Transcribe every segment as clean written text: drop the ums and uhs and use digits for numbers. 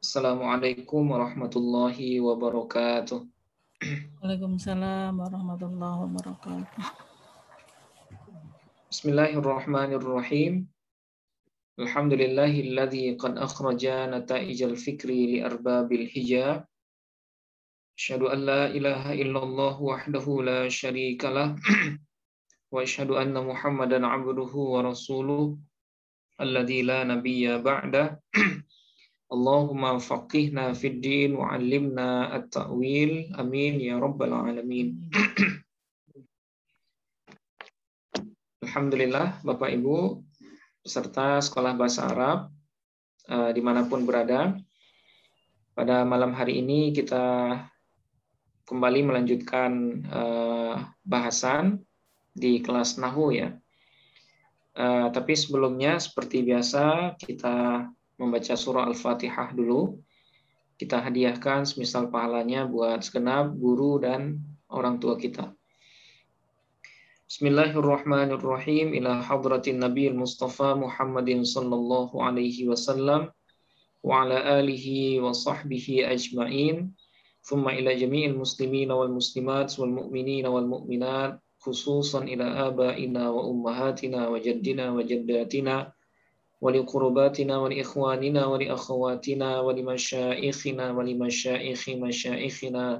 Assalamualaikum warahmatullahi wabarakatuh. Waalaikumsalam warahmatullahi wabarakatuh. Bismillahirrahmanirrahim. Alhamdulillahilladzi qad akhraja nata'ijal fikri li arbabil hijab. Asyhadu an la ilaha illallah wahdahu la syarikalah wa asyhadu anna Muhammadan abduhu wa rasuluh alladzi la nabiyya ba'da. Allahumma faqihna fid din wa 'allimna at-ta'wil. Amin ya rabbal alamin. Alhamdulillah, Bapak Ibu peserta sekolah bahasa Arab dimanapun berada, pada malam hari ini kita kembali melanjutkan bahasan di kelas Nahwu ya. Tapi sebelumnya seperti biasa kita membaca surah Al-Fatihah dulu. Kita hadiahkan semisal pahalanya buat segenap guru dan orang tua kita. Bismillahirrahmanirrahim. Ila hadratin Nabiil Mustafa Muhammadin sallallahu alaihi wasallam wa ala alihi wa sahbihi ajma'in. Thumma ila jami'il muslimin wal muslimat wal mu'minin wal mu'minat, khususan ila abaina wa ummahatina wa jaddina wa jaddatina wa li qurubatina wa li ikhwanina wa li akhawatina wa li masyaikhina wa li masyaikhi masyaikhina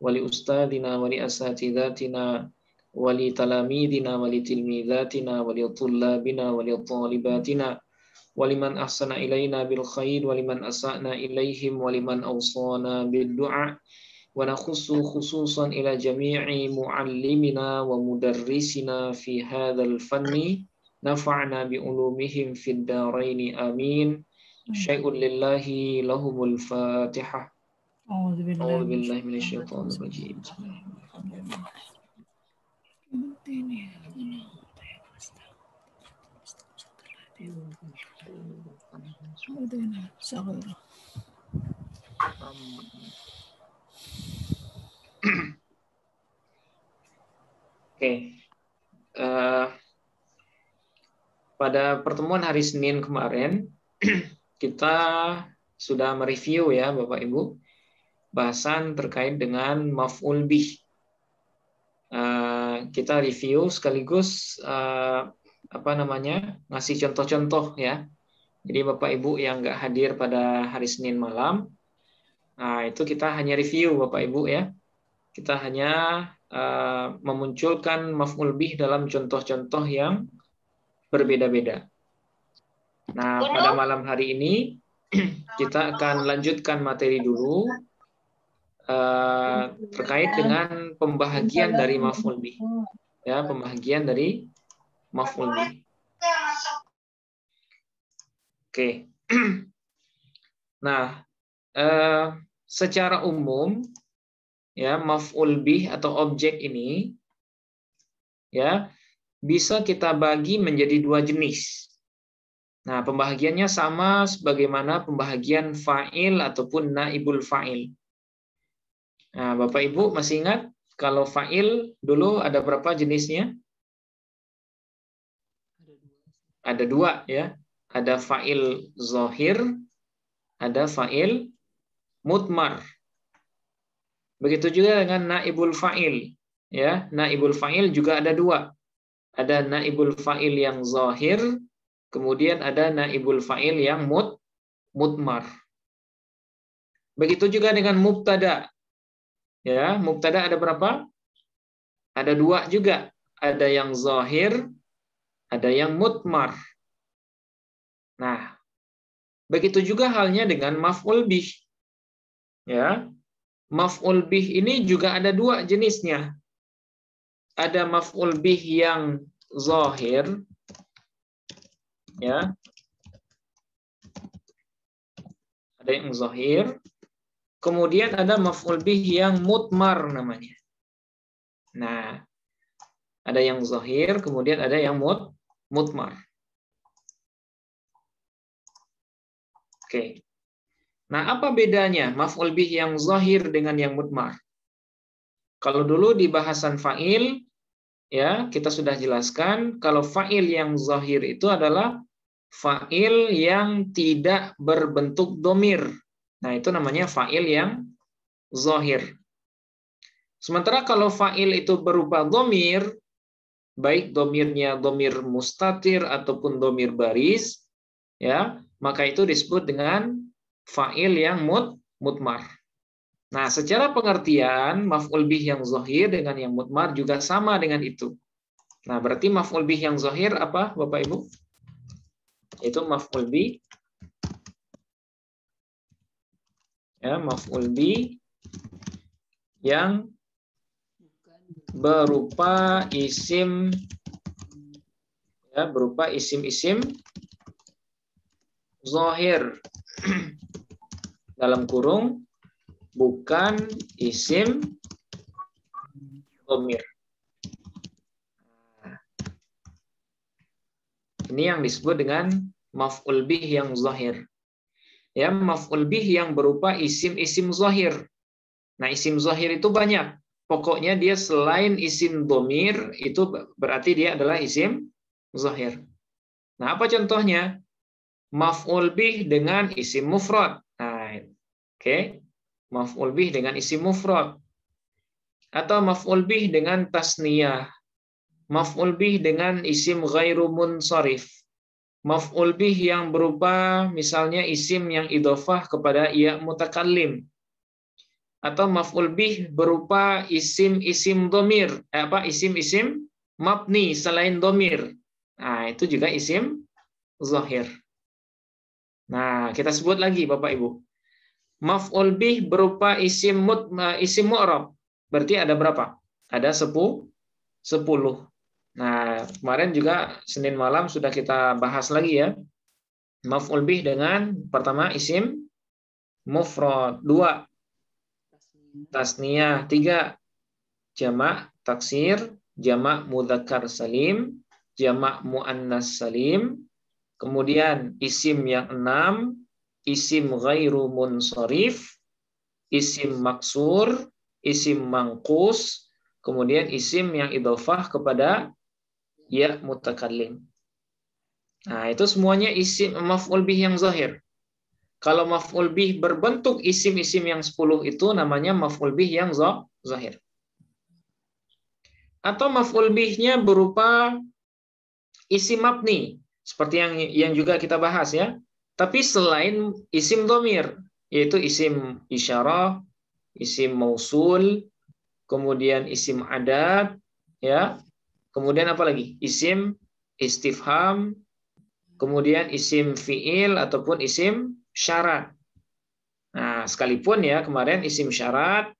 wa li ustadina wa li asatidatina wali talamidina wali tilmidatina wali tullabina wali talibatina waliman ahsana ilaina bil khair waliman asa'na ilaihim waliman awsana bil du'a wa nakhussu khususan ila jami'i muallimina wa mudarrisina fi hadzal fanni nafa'na bi ulumihim fid daraini amin. Syai'un lillahi lahumul fatihah. A'udzu billahi minasyaitonir rajim. Oke. Pada pertemuan hari Senin kemarin kita sudah mereview ya Bapak Ibu bahasan terkait dengan maf'ul bih. Kita review sekaligus ngasih contoh-contoh ya. Jadi Bapak Ibu yang nggak hadir pada hari Senin malam, itu kita hanya review Bapak Ibu ya. Kita hanya memunculkan maf'ul bih dalam contoh-contoh yang berbeda-beda. Nah, pada malam hari ini kita akan lanjutkan materi dulu terkait dengan pembahagian dari maf'ul bih. Ya, pembahagian dari maf'ul bih. Oke. Nah, secara umum ya maf'ul bih atau objek ini ya bisa kita bagi menjadi dua jenis. Nah, pembahagiannya sama sebagaimana pembahagian fa'il ataupun naibul fa'il. Nah, Bapak Ibu masih ingat kalau fa'il dulu ada berapa jenisnya? Ada dua ya. Ada fa'il zahir, ada fa'il mudmar. Begitu juga dengan naibul fa'il. Ya, naibul fa'il juga ada dua. Ada naibul fa'il yang zahir, kemudian ada naibul fa'il yang mudmar. Begitu juga dengan mubtada. Ya, mubtada ada berapa? Ada dua juga. Ada yang zahir, ada yang mudmar. Nah, begitu juga halnya dengan maf'ul bih. Ya. Maf'ul bih ini juga ada dua jenisnya. Ada maf'ul bih yang zahir, ya. Ada yang zahir. Kemudian ada maf'ul bih yang mudmar namanya. Nah, ada yang zahir, kemudian ada yang mudmar. Oke. Nah, apa bedanya maf'ul bih yang zahir dengan yang mudmar? Kalau dulu di bahasan fa'il, ya kita sudah jelaskan kalau fa'il yang zahir itu adalah fa'il yang tidak berbentuk domir. Nah, itu namanya fa'il yang zahir. Sementara kalau fa'il itu berupa dhamir, baik dhamirnya dhamir mustatir ataupun dhamir baris, ya, maka itu disebut dengan fa'il yang mudmar. Nah, secara pengertian maf'ul bih yang zahir dengan yang mudmar juga sama dengan itu. Nah, berarti maf'ul bih yang zahir apa, Bapak Ibu? Itu maf'ul bih, ya, maf'ul bih yang berupa isim, ya, berupa isim-isim zahir dalam kurung bukan isim dhamir. Ini yang disebut dengan maf'ul bih yang zahir. Ya, maf'ul bih yang berupa isim-isim zahir. Nah, isim zahir itu banyak. Pokoknya dia selain isim dhamir, itu berarti dia adalah isim zahir. Nah, apa contohnya? Maf'ul bih dengan isim mufrad. Nah, oke. Maf'ul bih dengan isim mufrad. Atau maf'ul bih dengan tasniyah. Maf'ul bih dengan isim ghairu munsharif. Maf'ul bih yang berupa misalnya isim yang idhofah kepada ya mutakallim. Atau maf'ul bih berupa isim-isim dhamir, isim-isim mabni selain dhamir. Nah, itu juga isim zahir. Nah, kita sebut lagi Bapak Ibu. Maf'ul bih berupa isim mu'rab. Berarti ada berapa? Ada 10. Nah, kemarin juga Senin malam sudah kita bahas lagi ya. Maf'ul bih dengan pertama isim mufrad, 2 tasniyah, 3 jamak taksir, jamak mudzakkar salim, jamak muannas salim, kemudian isim yang 6, isim ghairu munsharif, isim maksur, isim mangkus, kemudian isim yang idhofah kepada ya mutakallim. Nah, itu semuanya isim maf'ul bih yang zahir. Kalau maf'ul bih berbentuk isim-isim yang 10 itu namanya maf'ul bih yang zahir. Atau maf'ul bihnya berupa isim mabni, seperti yang juga kita bahas ya. Tapi selain isim dhamir, yaitu isim isyarah, isim mausul, kemudian isim adat, ya. Kemudian apa lagi? Isim istifham, kemudian isim fiil ataupun isim syarat. Nah, sekalipun ya kemarin isim syarat,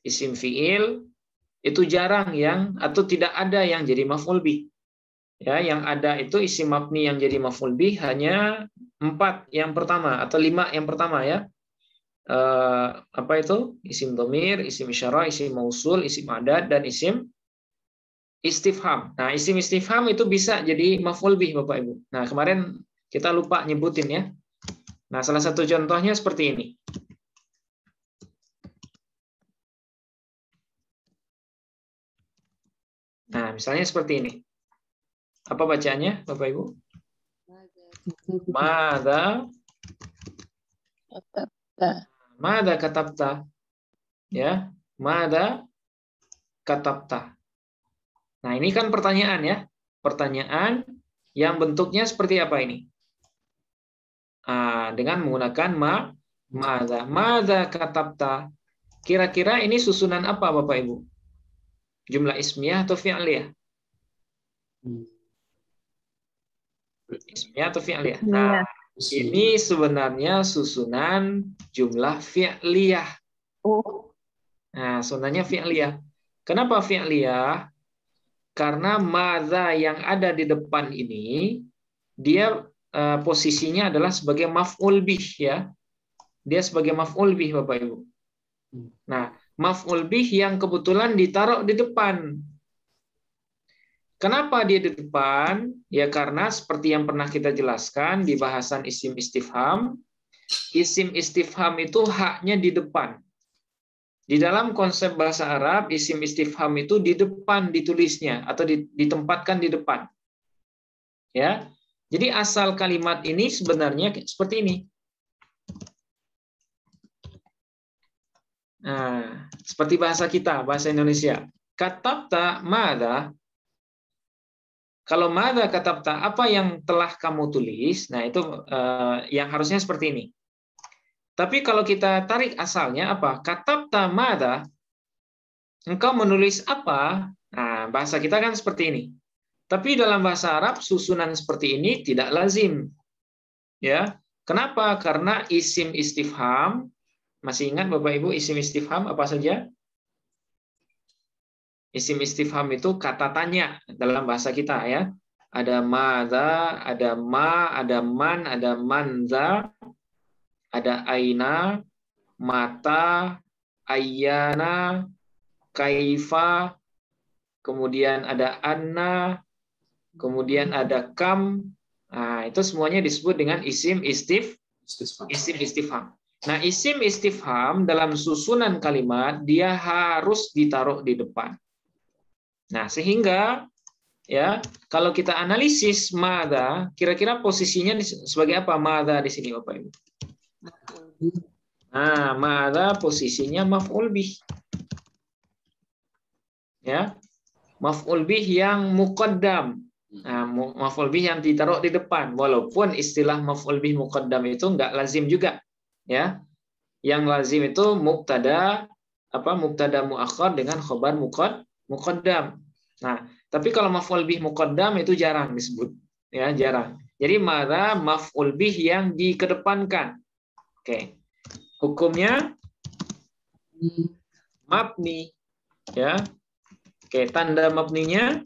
isim fiil itu jarang yang atau tidak ada yang jadi maf'ul bih. Ya, yang ada itu isim mabni yang jadi maf'ul bih hanya 4 yang pertama atau 5 yang pertama ya. Apa itu? Isim dhamir, isim isyarah, isim mausul, isim adat dan isim istifham. Nah, isim istifham itu bisa jadi maf'ul bih Bapak Ibu. Nah, kemarin kita lupa nyebutin ya. Nah, salah satu contohnya seperti ini. Nah, misalnya seperti ini. Apa bacaannya, Bapak Ibu? Mada katabta. Ya, mada katabta. Nah, ini kan pertanyaan ya. Pertanyaan yang bentuknya seperti apa ini? Dengan menggunakan mada. Mada katabta. Kira-kira ini susunan apa Bapak Ibu? Jumlah ismiyah atau fi'liyah? Ismiyah atau fi'liyah? Nah, ini sebenarnya susunan jumlah fi'liyah. Nah, sebenarnya fi'liyah. Kenapa fi'liyah? Karena madza yang ada di depan ini, dia posisinya adalah sebagai maf'ul bih ya. Dia sebagai maf'ul bih Bapak Ibu. Nah, maf'ul bih yang kebetulan ditaruh di depan. Kenapa dia di depan? Ya karena seperti yang pernah kita jelaskan di bahasan isim istifham itu haknya di depan. Di dalam konsep bahasa Arab, isim istifham itu di depan ditulisnya atau ditempatkan di depan. Ya. Jadi asal kalimat ini sebenarnya seperti ini. Nah, seperti bahasa kita, bahasa Indonesia. Katabta madza. Kalau madza katabta, apa yang telah kamu tulis? Nah, itu yang harusnya seperti ini. Tapi kalau kita tarik asalnya apa? Katabta madza, engkau menulis apa? Nah, bahasa kita kan seperti ini. Tapi dalam bahasa Arab susunan seperti ini tidak lazim. Ya. Kenapa? Karena isim istifham, masih ingat Bapak Ibu isim istifham apa saja? Isim istifham itu kata tanya dalam bahasa kita ya. Ada madza, ada ma, ada man, ada manza, ada aina, mata, ayyana, kaifa, kemudian ada anna, kemudian ada kam. Nah, itu semuanya disebut dengan isim istifham. Nah, isim istifham dalam susunan kalimat dia harus ditaruh di depan. Nah, sehingga ya, kalau kita analisis madza, kira-kira posisinya sebagai apa madza di sini Bapak Ibu? Nah, madza posisinya maf'ul bih. Ya. Maf'ul bih yang muqaddam. Nah, maf'ul bih yang ditaruh di depan, walaupun istilah maf'ul bih muqaddam itu enggak lazim juga, ya. Yang lazim itu mubtada muakhar dengan khobar muqaddam. Nah, tapi kalau maf'ul bih muqaddam itu jarang disebut, ya, jarang. Jadi madza maf'ul bih yang dikedepankan. Oke. Hukumnya mabni, ya. Oke, tanda mabninya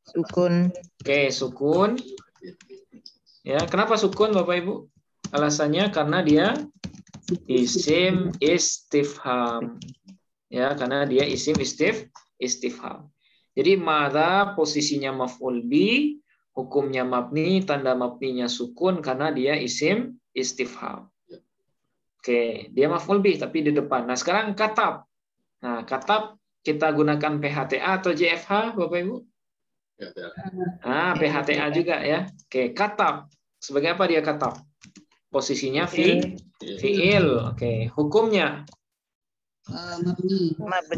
Sukun. Oke, sukun. Ya, kenapa sukun Bapak Ibu? Alasannya karena dia isim istifham. Ya, karena dia isim istifham. Jadi madza posisinya maf'ul bi, hukumnya mabni, tanda mabninya sukun karena dia isim istifham. Oke, dia maf'ul bi tapi di depan. Nah, sekarang katab. Nah, katab kita gunakan PHTA atau JFH Bapak Ibu? PHTA juga ya. Oke, katab. Sebagai apa dia katab? Posisinya fi'il. Oke, hukumnya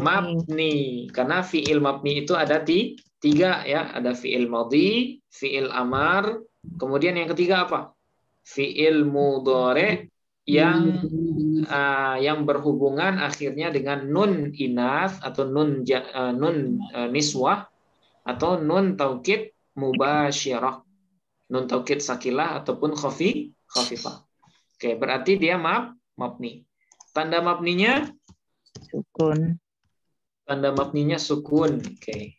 mabni. Karena fi'il mabni itu ada tiga ya. Ada fi'il madhi, fi'il amar, kemudian yang ketiga apa? Fi'il mudhari yang berhubungan akhirnya dengan nun inath atau nun niswah atau nun taukid mubasyirah, nun taukid sakilah ataupun khafifah. Oke, berarti dia mabni. Tanda mabninya Sukun. Tanda mabninya sukun. Oke.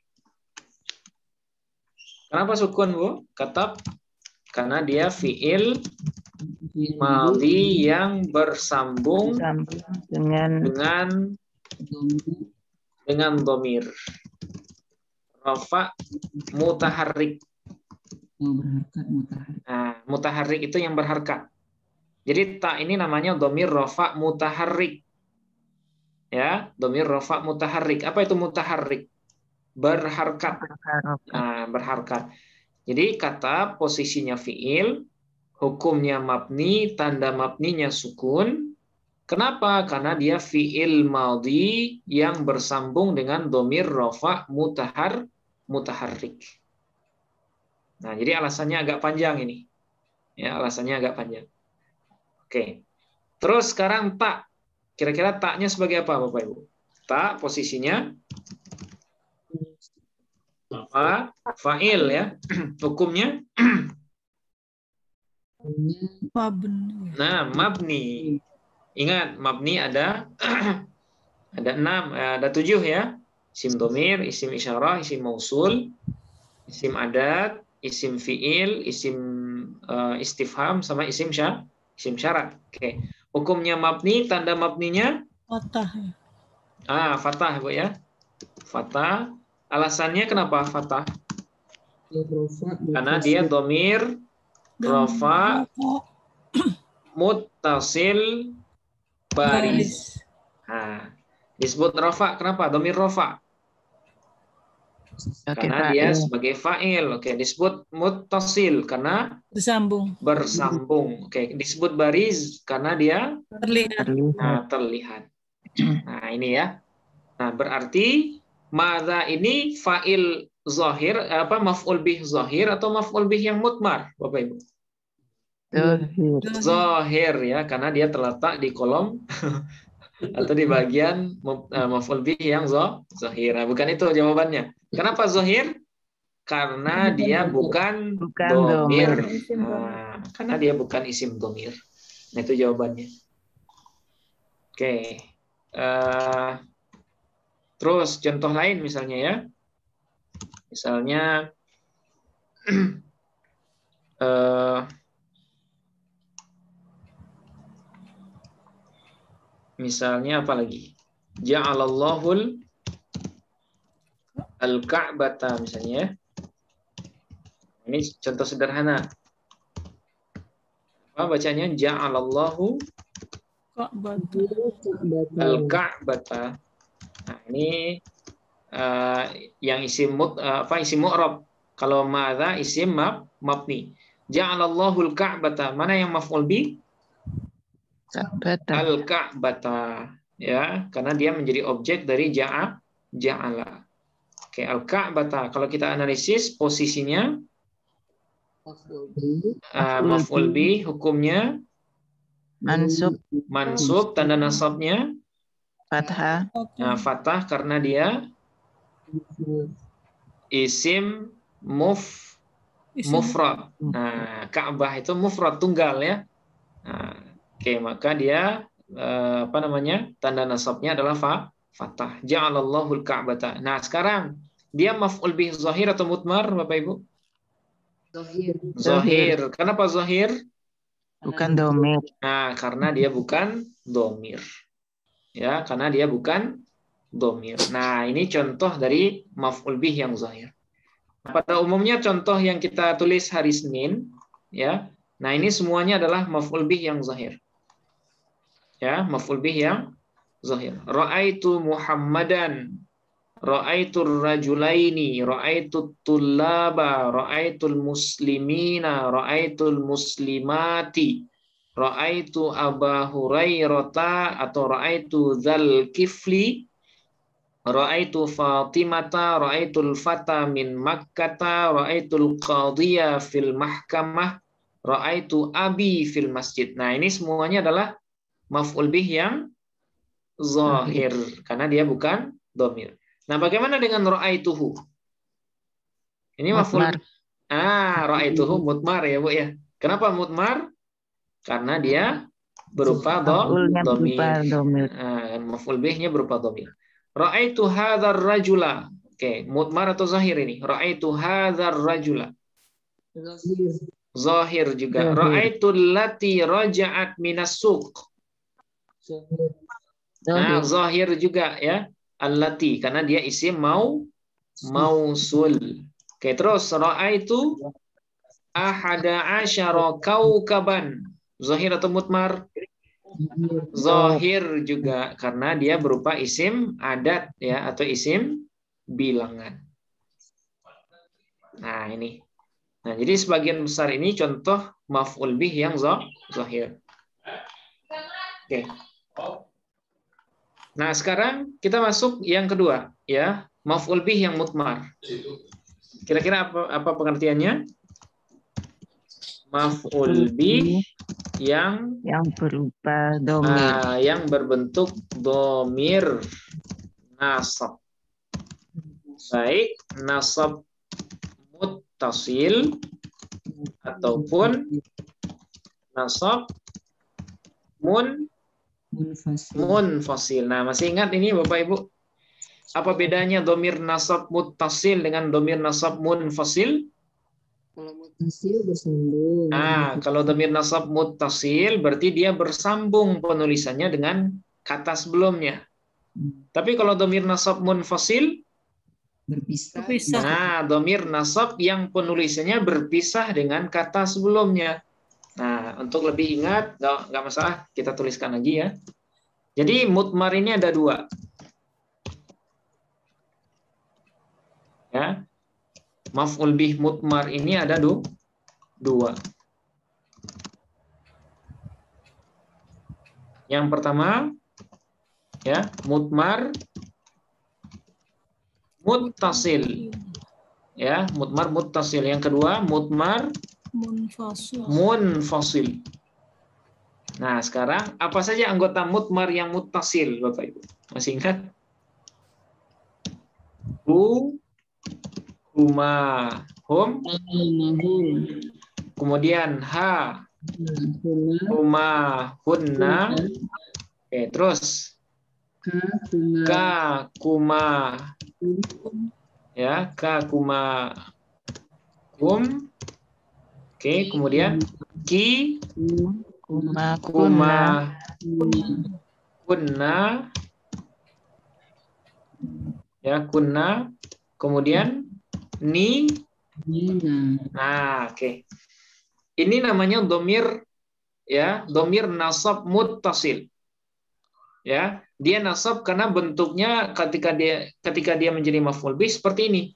Kenapa sukun, Bu? Katab karena dia fiil madhi yang bersambung dengan dhamir. Rafa mutaharrik. Nah, mutaharrik itu yang berharkat. Jadi ta ini namanya dhamir rafa mutaharrik. Ya, dhamir rafa mutaharrik. Apa itu mutaharrik? Berharkat. Nah, berharkat. Jadi kata posisinya fiil, hukumnya mabni, tanda mabninya sukun. Kenapa? Karena dia fiil madhi yang bersambung dengan dhamir rafa mutaharrik. Nah, jadi alasannya agak panjang ini. Ya, alasannya agak panjang. Oke. Terus sekarang tak. Kira-kira taknya sebagai apa, Bapak Ibu? Tak posisinya apa? Fa'il ya. Hukumnya nah, mabni. Ingat, mabni ada ada 7 ya. Isim dhamir, isim isyarah, isim mausul, isim adat, isim fiil, isim istifham, sama isim syarat. Oke. Hukumnya mabni, tanda mabninya Fathah. Fathah, Bu ya. Fathah. Alasannya kenapa fathah? Karena dia dhamir rafa muttasil baris. Nah, disebut rafa kenapa? Dhamir rafa. Karena dia sebagai fa'il. Oke, disebut muttasil karena bersambung. Oke, disebut baris karena dia terlihat. terlihat. Nah, ini ya. Nah, berarti madza ini fa'il zahir, maf'ul bih zahir atau maf'ul bih yang mutmar, Bapak Ibu? Zahir. Zahir ya, karena dia terletak di kolom atau di bagian maf'ul bih yang zahir. Nah, bukan itu jawabannya. Kenapa zahir? Karena dia bukan domir. domir. Nah, karena dia bukan isim domir. Nah, itu jawabannya. Oke. Terus contoh lain misalnya ya. Misalnya misalnya apa lagi? Ja'alallahul al-Ka'bata misalnya ya. Ini contoh sederhana. Apa bacanya? Ja'alallahu al-Ka'bata. Nah, ini yang isim isim mu'rab. Kalau madza isim mabni. Ja'alallahul Ka'bata. Mana yang maf'ul bi? Ka'bata. Al-Ka'bata. Ya, karena dia menjadi objek dari ja'ala. Oke, al-Ka'bata. Kalau kita analisis posisinya maf'ul bi, hukumnya mansub, tanda nasabnya Fathah. fathah karena dia isim mufrad. Nah, Ka'bah itu mufrad tunggal ya. Nah, oke, maka dia tanda nasabnya adalah fathah. Ja'alallahul Ka'bata. Nah, sekarang dia maf'ul bih zahir atau mutmar, Bapak Ibu? Zahir. Kenapa zahir? Bukan domir. Nah, karena dia bukan domir. Ya, karena dia bukan domir. Nah, ini contoh dari maf'ul bih yang zahir. Pada umumnya contoh yang kita tulis hari Senin, ya. Nah, ini semuanya adalah maf'ul bih yang zahir. Ya, maf'ul bih yang zahir. Ra'aitu Muhammadan, ra'aitu rajulaini, ra'aitu tullaba, ra'aitu muslimina, ra'aitu muslimati, ra'aitu Aba Hurairata atau ra'aitu dzal kifli, ra'aitu Fatimata, ra'aitul fata min Makkata, ra'aitul qadhiya fil mahkamah, ra'aitu abi fil masjid. Nah, ini semuanya adalah maf'ul bih yang zahir karena dia bukan domir. Nah, bagaimana dengan ra'aituhu? Ini maf'ul. Ra'aituhu mutmar ya, Bu ya. Kenapa mutmar? Karena dia berupa domir. Maf'ul bihnya berupa domir. Ra'aitu hadzal rajula. Oke, mutmar atau zahir ini? Ra'aitu hadzal rajula. Zahir juga. Ra'aitu allati raja'at minas suq. Nah, zahir juga ya. Allati karena dia isim mausul. Oke, terus ra'aitu ahada asyara kaukaban. Zahir atau mutmar? Zahir juga karena dia berupa isim adat ya atau isim bilangan. Nah, ini. Nah, jadi sebagian besar ini contoh maf'ul bih yang zahir. Oke. Nah, sekarang kita masuk yang kedua ya, maf'ul bih yang mutmar. Kira-kira apa pengertiannya? Maf'ul bih yang berupa domir. Yang berbentuk domir nasab. Baik nasab muttasil ataupun nasab munfasil. Nah, masih ingat ini Bapak Ibu? Apa bedanya domir nasab muttasil dengan domir nasab munfasil? Kalau muttasil bersambung. Kalau domir nasab muttasil berarti dia bersambung penulisannya dengan kata sebelumnya. Tapi kalau domir nasab munfasil Berpisah. Nah, domir nasab yang penulisannya berpisah dengan kata sebelumnya. Nah, untuk lebih ingat, nggak masalah, kita tuliskan lagi ya. Jadi mutmar ini ada dua. Ya, maf'ul bih mutmar ini ada dua. Yang pertama, Ya, mudmar muttasil. Ya, mudmar muttasil. Yang kedua, mudmar Munfasil. munfasil. Nah, sekarang apa saja anggota mudmar yang muttasil, Bapak Ibu? Masih ingat? Hu, huma, hum. Kemudian ha, huma, hunna. Oke, terus ka, kuma, ya, ka, kuma, kum. Oke, kemudian ki, Kuma kunna. kuma, kunna, ya, kunna. Kemudian ni. Nah, oke. Ini namanya domir, ya, domir nasab muttasil. Ya, dia nasab karena bentuknya ketika dia menjadi maf'ul bih seperti ini.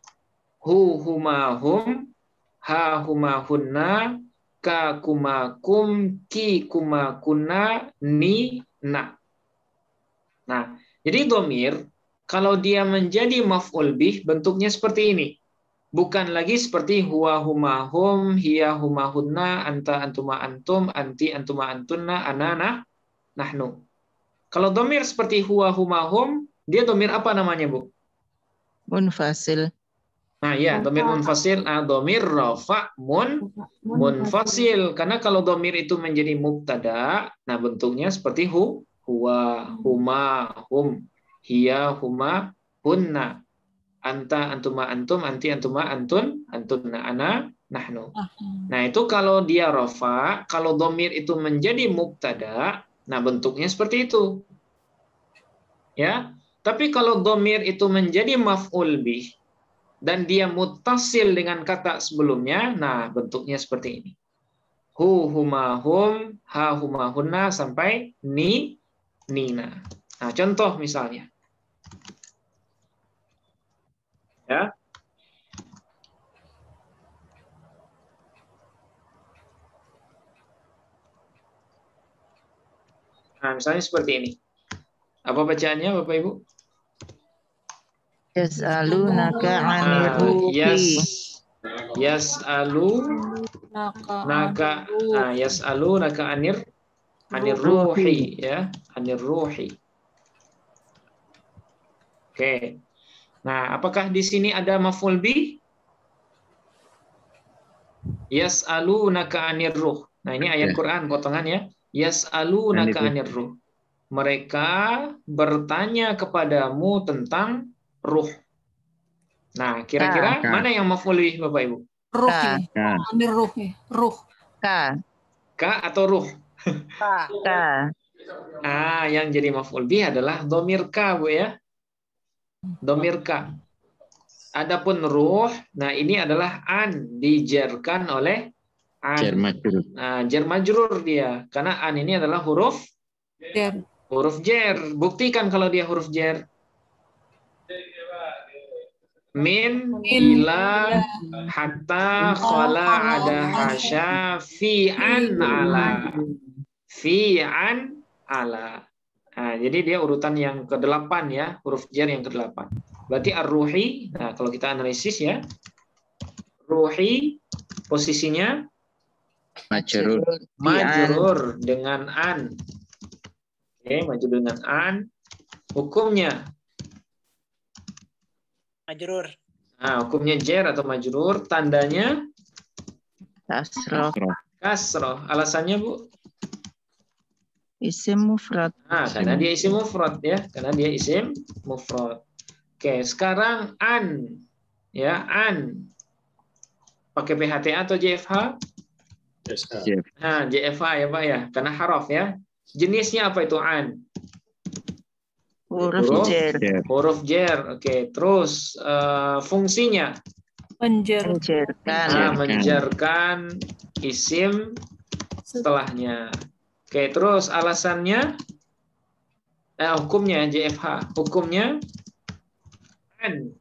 Hu, huma, hum, ha, huma, hunna, ka, kuma, kum, ki, kuma, kunna, ni, na. Nah, jadi domir kalau dia menjadi maf'ul bih bentuknya seperti ini. Bukan lagi seperti huwa, huma, hum, hiya, huma, hunna, anta, antuma, antum, anti, antuma, antunna, anana, nahnu. Kalau domir seperti huwa, huma, hum, dia domir apa namanya, Bu? Munfasil. Nah, ya, domir munfasil, domir rafa munfasil. Karena kalau domir itu menjadi mubtada, nah bentuknya seperti huwa, huma, hum, hiya, huma, hunna, anta, antuma, antum, anti, antuma, antun, antunna, ana, nahnu. Nah, itu kalau dia rafa, kalau domir itu menjadi mubtada, nah bentuknya seperti itu. Ya, tapi kalau domir itu menjadi maf'ul bih dan dia muttasil dengan kata sebelumnya, nah bentuknya seperti ini. Hu, huma, hum, ha, huma, hunna, sampai ni, nina. Nah, contoh misalnya. Ya. Nah, misalnya seperti ini. Apa bacaannya, Bapak Ibu? Yas'alunaka 'anir ruhi. Yas'alunaka anir ruhi, ya, anir ruhi. Oke. Nah, apakah di sini ada maf'ul bih? Yas'alunaka anir ruh. Nah, ini ayat Quran potongannya. Yas'alunaka anir ruh. Mereka bertanya kepadamu tentang ruh. Nah, kira-kira mana yang maf'ul bih, Bapak Ibu? Ruh ya. Amir ruh ya. Ruh. Ka. Ka atau ruh? Ka. Yang jadi maf'ul bih adalah domir ka, Bu, ya. Domir ka. Adapun ruh, nah ini adalah an, dijerkan oleh an. Jar majrur dia. Karena an ini adalah huruf Jer. Huruf jer. Buktikan kalau dia huruf jer. Min, ila, hatta, khala, ada, hasya, fi'an, ala. Fi'an, ala. Nah, jadi dia urutan yang ke-8 ya, huruf jer yang ke-8. Berarti ar-ruhi, nah kalau kita analisis ya, ruhi posisinya majrur dengan an. Oke, maju dengan an. Hukumnya majrur. Nah, hukumnya jer atau majrur, tandanya Kasroh. kasroh. Alasannya, Bu? Isim mufrad. Nah, karena dia isim mufrad ya, karena dia isim mufrad. Oke, sekarang an. Ya, an. Pakai PHTA atau JFH? Nah, JFH ya, Pak ya, karena haraf ya. Jenisnya apa itu an? Huruf jer. Huruf jer. Oke, terus fungsinya? Menjerkan. Menjerkan isim setelahnya. Oke, terus alasannya? Hukumnya JFH. Hukumnya? An.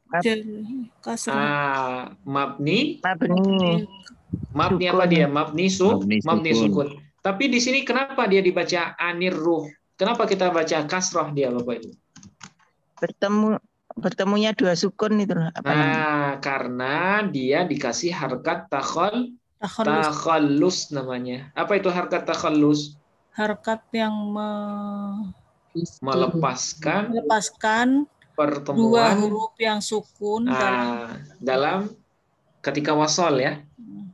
Mabni. Mabni apa dia? Mabni sukun. Tapi di sini kenapa dia dibaca anir ruh? Kenapa kita baca kasroh dia, Bapak Ibu? Bertemunya dua sukun itu apa namanya? Nah, karena dia dikasih harkat Takhallus. takhallus namanya. Apa itu harkat takhallus? Harkat yang Melepaskan melepaskan dua pertemuan huruf yang sukun dalam ketika wasol ya.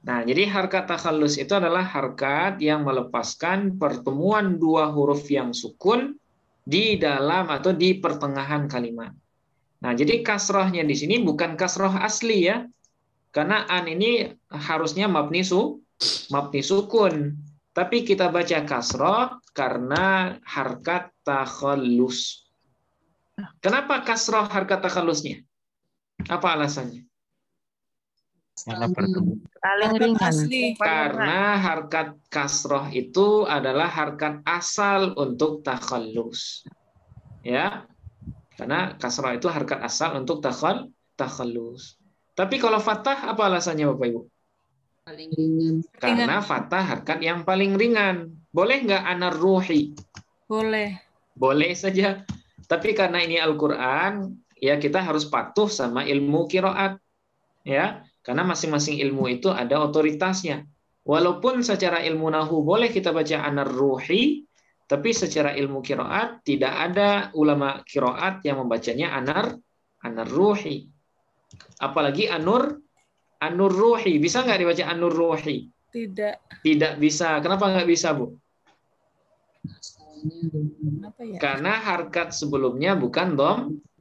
Nah, jadi harkat takhallus itu adalah harkat yang melepaskan pertemuan dua huruf yang sukun di dalam atau di pertengahan kalimat. Nah, jadi kasrohnya di sini bukan kasroh asli ya. Karena an ini harusnya mabni sukun. Tapi kita baca kasroh karena harkat takhallus. Kenapa kasroh harkat takhallusnya? Apa alasannya? Paling ringan. Karena harkat kasroh itu adalah harkat asal untuk takhallus. Ya. Karena kasroh itu harkat asal untuk takhallus. Tapi kalau fathah apa alasannya Bapak Ibu? Paling ringan. Karena fathah harkat yang paling ringan. Boleh nggak anar ruhi? boleh. Boleh saja. Tapi karena ini Al-Quran, ya kita harus patuh sama ilmu qiraat. Ya. Karena masing-masing ilmu itu ada otoritasnya. Walaupun secara ilmu nahu boleh kita baca anar ruhi, tapi secara ilmu qiraat tidak ada ulama qiraat yang membacanya anar ruhi. Apalagi anur ruhi. Bisa nggak dibaca anur ruhi? Tidak. Tidak bisa. Kenapa nggak bisa, Bu? Kenapa ya? Karena harkat sebelumnya bukan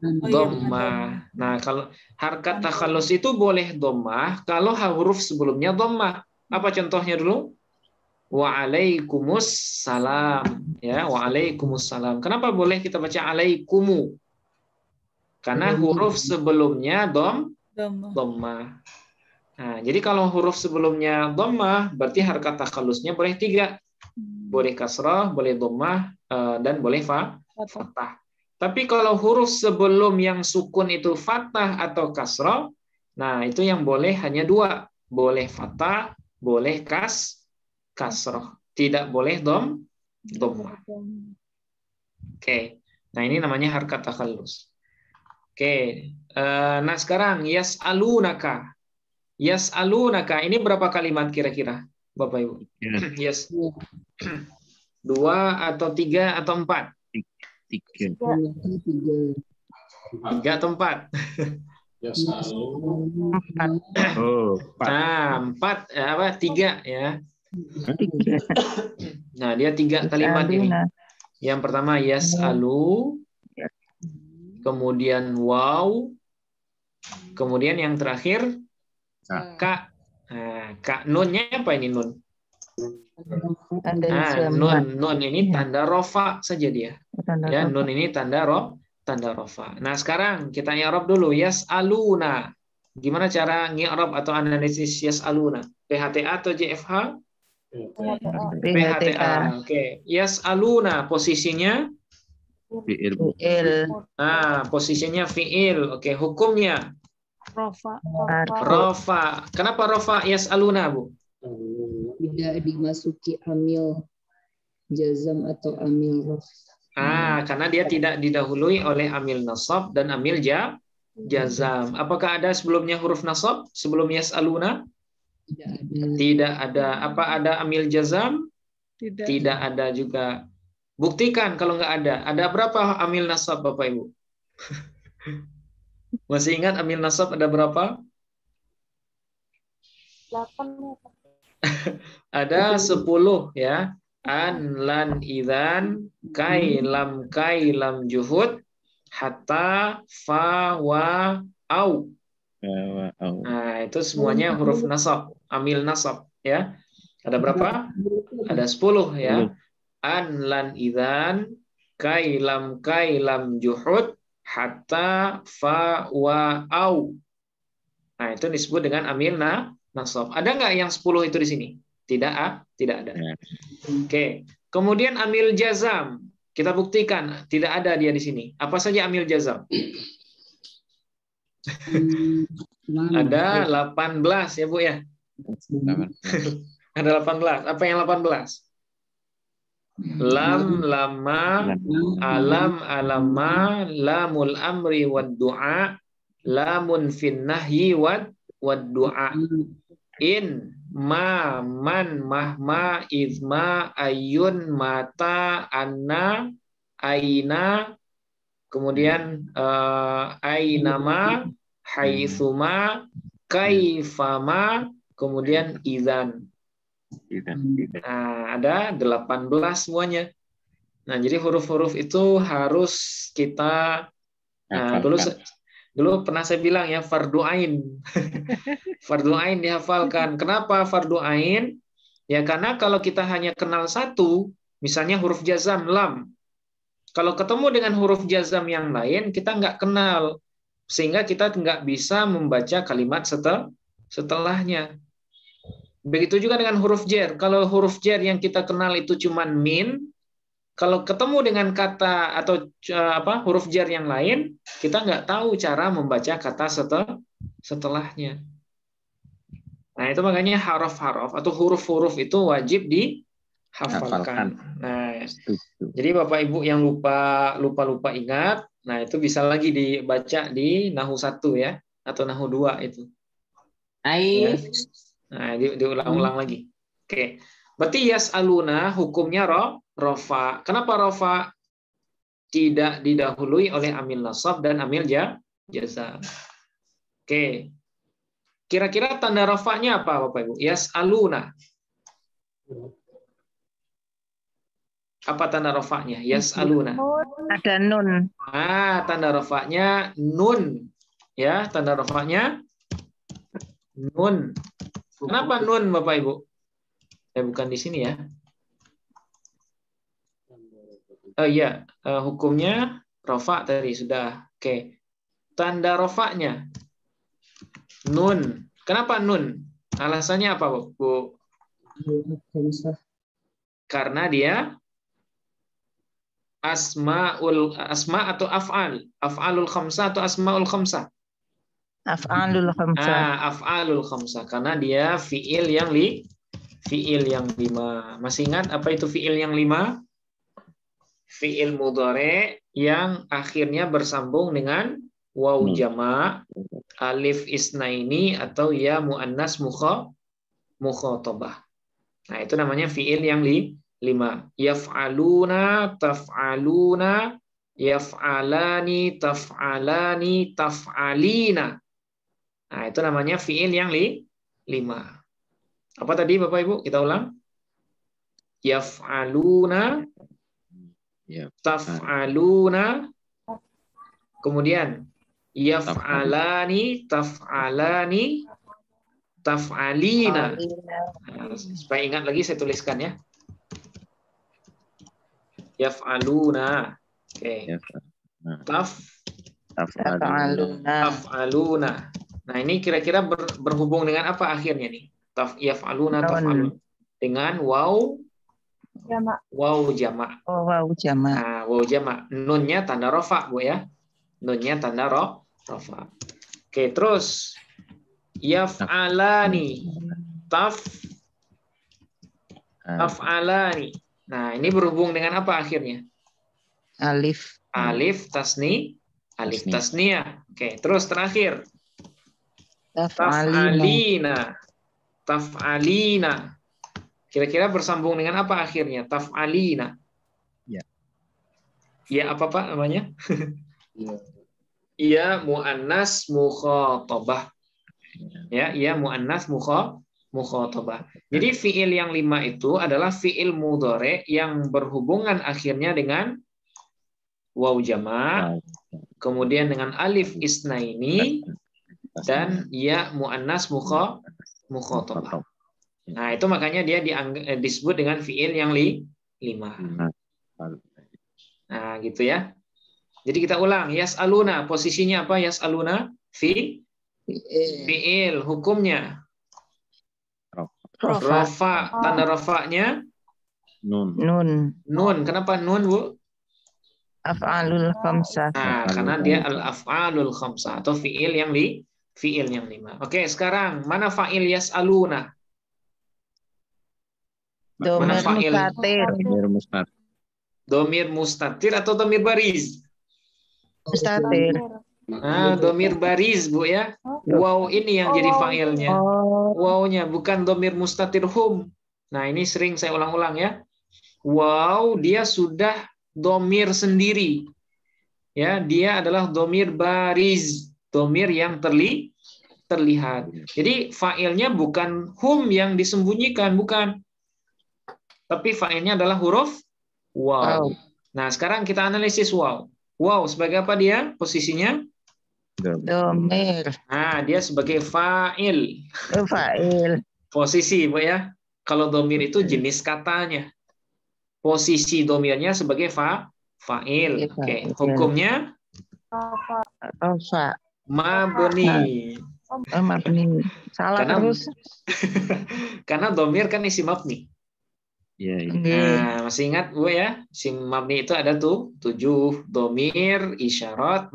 dhammah. Nah, kalau harkat takhallus itu boleh dhammah kalau huruf sebelumnya dhammah. Apa contohnya dulu? Waalaikumsalam. Ya, waalaikumsalam. Kenapa boleh kita baca alaikumu? Karena huruf sebelumnya dhammah. Nah, jadi kalau huruf sebelumnya dhammah, berarti harkat takhallusnya boleh 3. Boleh kasrah, boleh dhammah, dan boleh fathah. Tapi kalau huruf sebelum yang sukun itu fathah atau kasrah, nah itu yang boleh hanya 2. Boleh fathah, boleh kasrah. Tidak boleh dhammah. Oke. Nah, ini namanya harkat takhallus. Oke. Nah, sekarang yas'alunaka. Yas'alunaka ini berapa kalimat kira-kira, Bapak Ibu? Yes. 2 atau 3 atau 4? 3. 3 atau 4? Oh, 4. Nah, 4 apa 3 ya. Nah, dia 3 kalimat ini. Yang pertama yas'alu, kemudian waw, kemudian yang terakhir ka. Nah, ka nunnya apa ini nun? Nah, nun ini tanda rofa saja dia. Ya, nun ini tanda rofa. Nah, sekarang kita i'rab dulu yas'aluna. Gimana cara ngi'rab atau analisis yas'aluna? PHTA atau JFH? PHTA. Oke. Yas'aluna posisinya fi'il. Nah, posisinya fi'il. Oke, hukumnya rofa. Kenapa rofa yas'aluna, Bu? Tidak dimasuki amil jazam atau amil raf. Karena dia tidak didahului oleh amil nasab dan amil jazam. Apakah ada sebelumnya huruf nasab sebelum yas'aluna? Tidak ada. Apa ada amil jazam? Tidak ada juga. Buktikan kalau nggak ada. Ada berapa amil nasab, Bapak Ibu? Masih ingat amil nasab ada berapa? 8. Ada 10 ya. An, lan, idzan, kai, lam, juhud, hatta, fa, wa, au. Nah, itu semuanya huruf nasab, amil nasab ya. Ada berapa? Ada 10 ya. An, lan, idzan, kai, lam, juhud, hatta, fa, wa, au. Nah, itu disebut dengan amil nasab. Ada nggak yang 10 itu di sini? Tidak ada. Oke. Kemudian amil jazam. Kita buktikan tidak ada dia di sini. Apa saja amil jazam? Ada 18 ya, Bu ya? Ada 18. Apa yang 18? lam lama, alam alama, lamul amri wad du'a, lamun fin nahyi wad du'a. In, ma, man, mahma, izma, ayun, mata, anna, aina, kemudian ainama, haitsuma, kaifama, kemudian izan. Nah, ada 18 semuanya. Nah, jadi huruf-huruf itu harus kita dulu pernah saya bilang ya, fardu ain. Fardu ain dihafalkan. Kenapa fardu ain? Ya karena kalau kita hanya kenal satu, misalnya huruf jazam lam. Kalau ketemu dengan huruf jazam yang lain, kita nggak kenal. Sehingga kita nggak bisa membaca kalimat setelahnya. Begitu juga dengan huruf jar. Kalau huruf jar yang kita kenal itu cuma min, kalau ketemu dengan kata atau huruf jar yang lain, kita nggak tahu cara membaca kata setelahnya. Nah, itu makanya haraf-haraf atau huruf-huruf itu wajib dihafalkan. Nah, jadi Bapak Ibu yang lupa ingat, nah itu bisa lagi dibaca di Nahu 1 ya, atau Nahu 2 itu. Ya. Nah, diulang-ulang lagi. Oke. Berarti yas'aluna hukumnya rofa. Kenapa rofa? Tidak didahului oleh amil nasab dan amil jazam. Oke. Kira-kira tanda rofanya apa Bapak Ibu? Yas'aluna. Apa tanda rofanya? Yas'aluna. Ada nun. Tanda rofanya nun. Ya, tanda rofanya nun. Kenapa nun Bapak Ibu? Bukan di sini ya. Oh iya, hukumnya rofa tadi sudah. Oke. Tanda rofanya nun. Kenapa nun? Alasannya apa, Bu? Karena dia asma atau af'al. Af'alul khamsah atau asmaul khamsah? Af'alul khamsah. Af'alul khamsah. Karena dia fi'il yang 5. Masih ingat apa itu fi'il yang 5? Fi'il mudhari yang akhirnya bersambung dengan waw jama', alif isnaini atau ya muannas mukhatabah. Nah, itu namanya fi'il yang 5. Yaf'aluna, taf'aluna, yaf'alani, taf'alani, taf'alina. Nah, itu namanya fi'il yang 5. Apa tadi Bapak Ibu? Kita ulang. Yaf'aluna, taf'aluna, kemudian yaf'alani, taf'alani, taf'alina. Nah, supaya ingat lagi saya tuliskan ya. Yaf'aluna. Oke. Taf'aluna. Nah, ini kira-kira berhubung dengan apa akhirnya nih? Yaf'aluna, taf'aluna. Dengan waw jama'. Waw jama'. Oh, waw jama'. Nah, waw jama'. Nunnya tanda rofa, Bu ya. Nunnya tanda rofa. Oke, terus yaf'alani. Taf'alani. Nah, ini berhubung dengan apa akhirnya? Alif. Alif tasniyah. Oke, terus terakhir. Taf'alina. Taf'alina. Kira-kira bersambung dengan apa akhirnya? Taf'alina. Ya. Ya apa Pak namanya? Ya muannas mukhatabah. Ya muannas mukhatabah. Jadi fiil yang 5 itu adalah fiil mudhari yang berhubungan akhirnya dengan waw jama', kemudian dengan alif isnaini dan ya muannas mukhatabah. Nah, itu makanya dia disebut dengan fiil yang 5. Nah, gitu ya. Jadi kita ulang, yas'aluna, posisinya apa yas'aluna? Fiil, hukumnya rofa, tanda rofanya Nun. Kenapa nun, Bu? Af'alul khamsah. Nah, karena dia al-af'alul khamsah atau fiil yang 5. Oke, sekarang mana fa'il yas'aluna? Domir fa'il? mustatir. Domir mustatir. Domir mustatir atau domir baris? Mustatir. Domir baris, Bu ya. Wow ini yang jadi fa'ilnya. Oh, Wow-nya bukan domir mustatir hum. Nah, ini sering saya ulang-ulang ya. Wow, dia sudah domir sendiri. Ya, dia adalah domir baris, domir yang terlihat. Jadi fa'ilnya bukan hum yang disembunyikan, bukan. Tapi fa'ilnya adalah huruf wow. Wow. Nah, sekarang kita analisis wow. Wow sebagai apa dia posisinya? domir. Nah, dia sebagai fa'il. Fa'il. Posisi, Bu ya. Kalau domir itu jenis katanya. Posisi domirnya sebagai fa'il. Oke, hukumnya Rofa. mabni. Mabni. Salah Karena- terus. Karena domir kan isim mabni. Ya, ya. Nggih. Nah, masih ingat Bu ya? Isim mabni itu ada tuh 7. Domir, isyarat,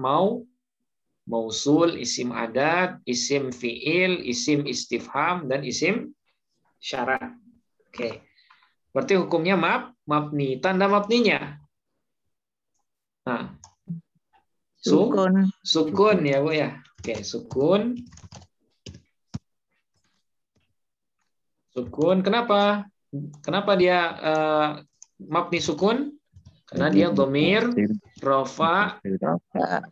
mausul, isim adat, isim fi'il, isim istifham, dan isim syarat. Oke. Berarti hukumnya mabni. Tanda mabninya. Nah, Sukun. sukun ya Bu ya. Oke, sukun. Sukun. Kenapa? Kenapa dia mabni sukun? Karena dia domir, rofa, Rofa.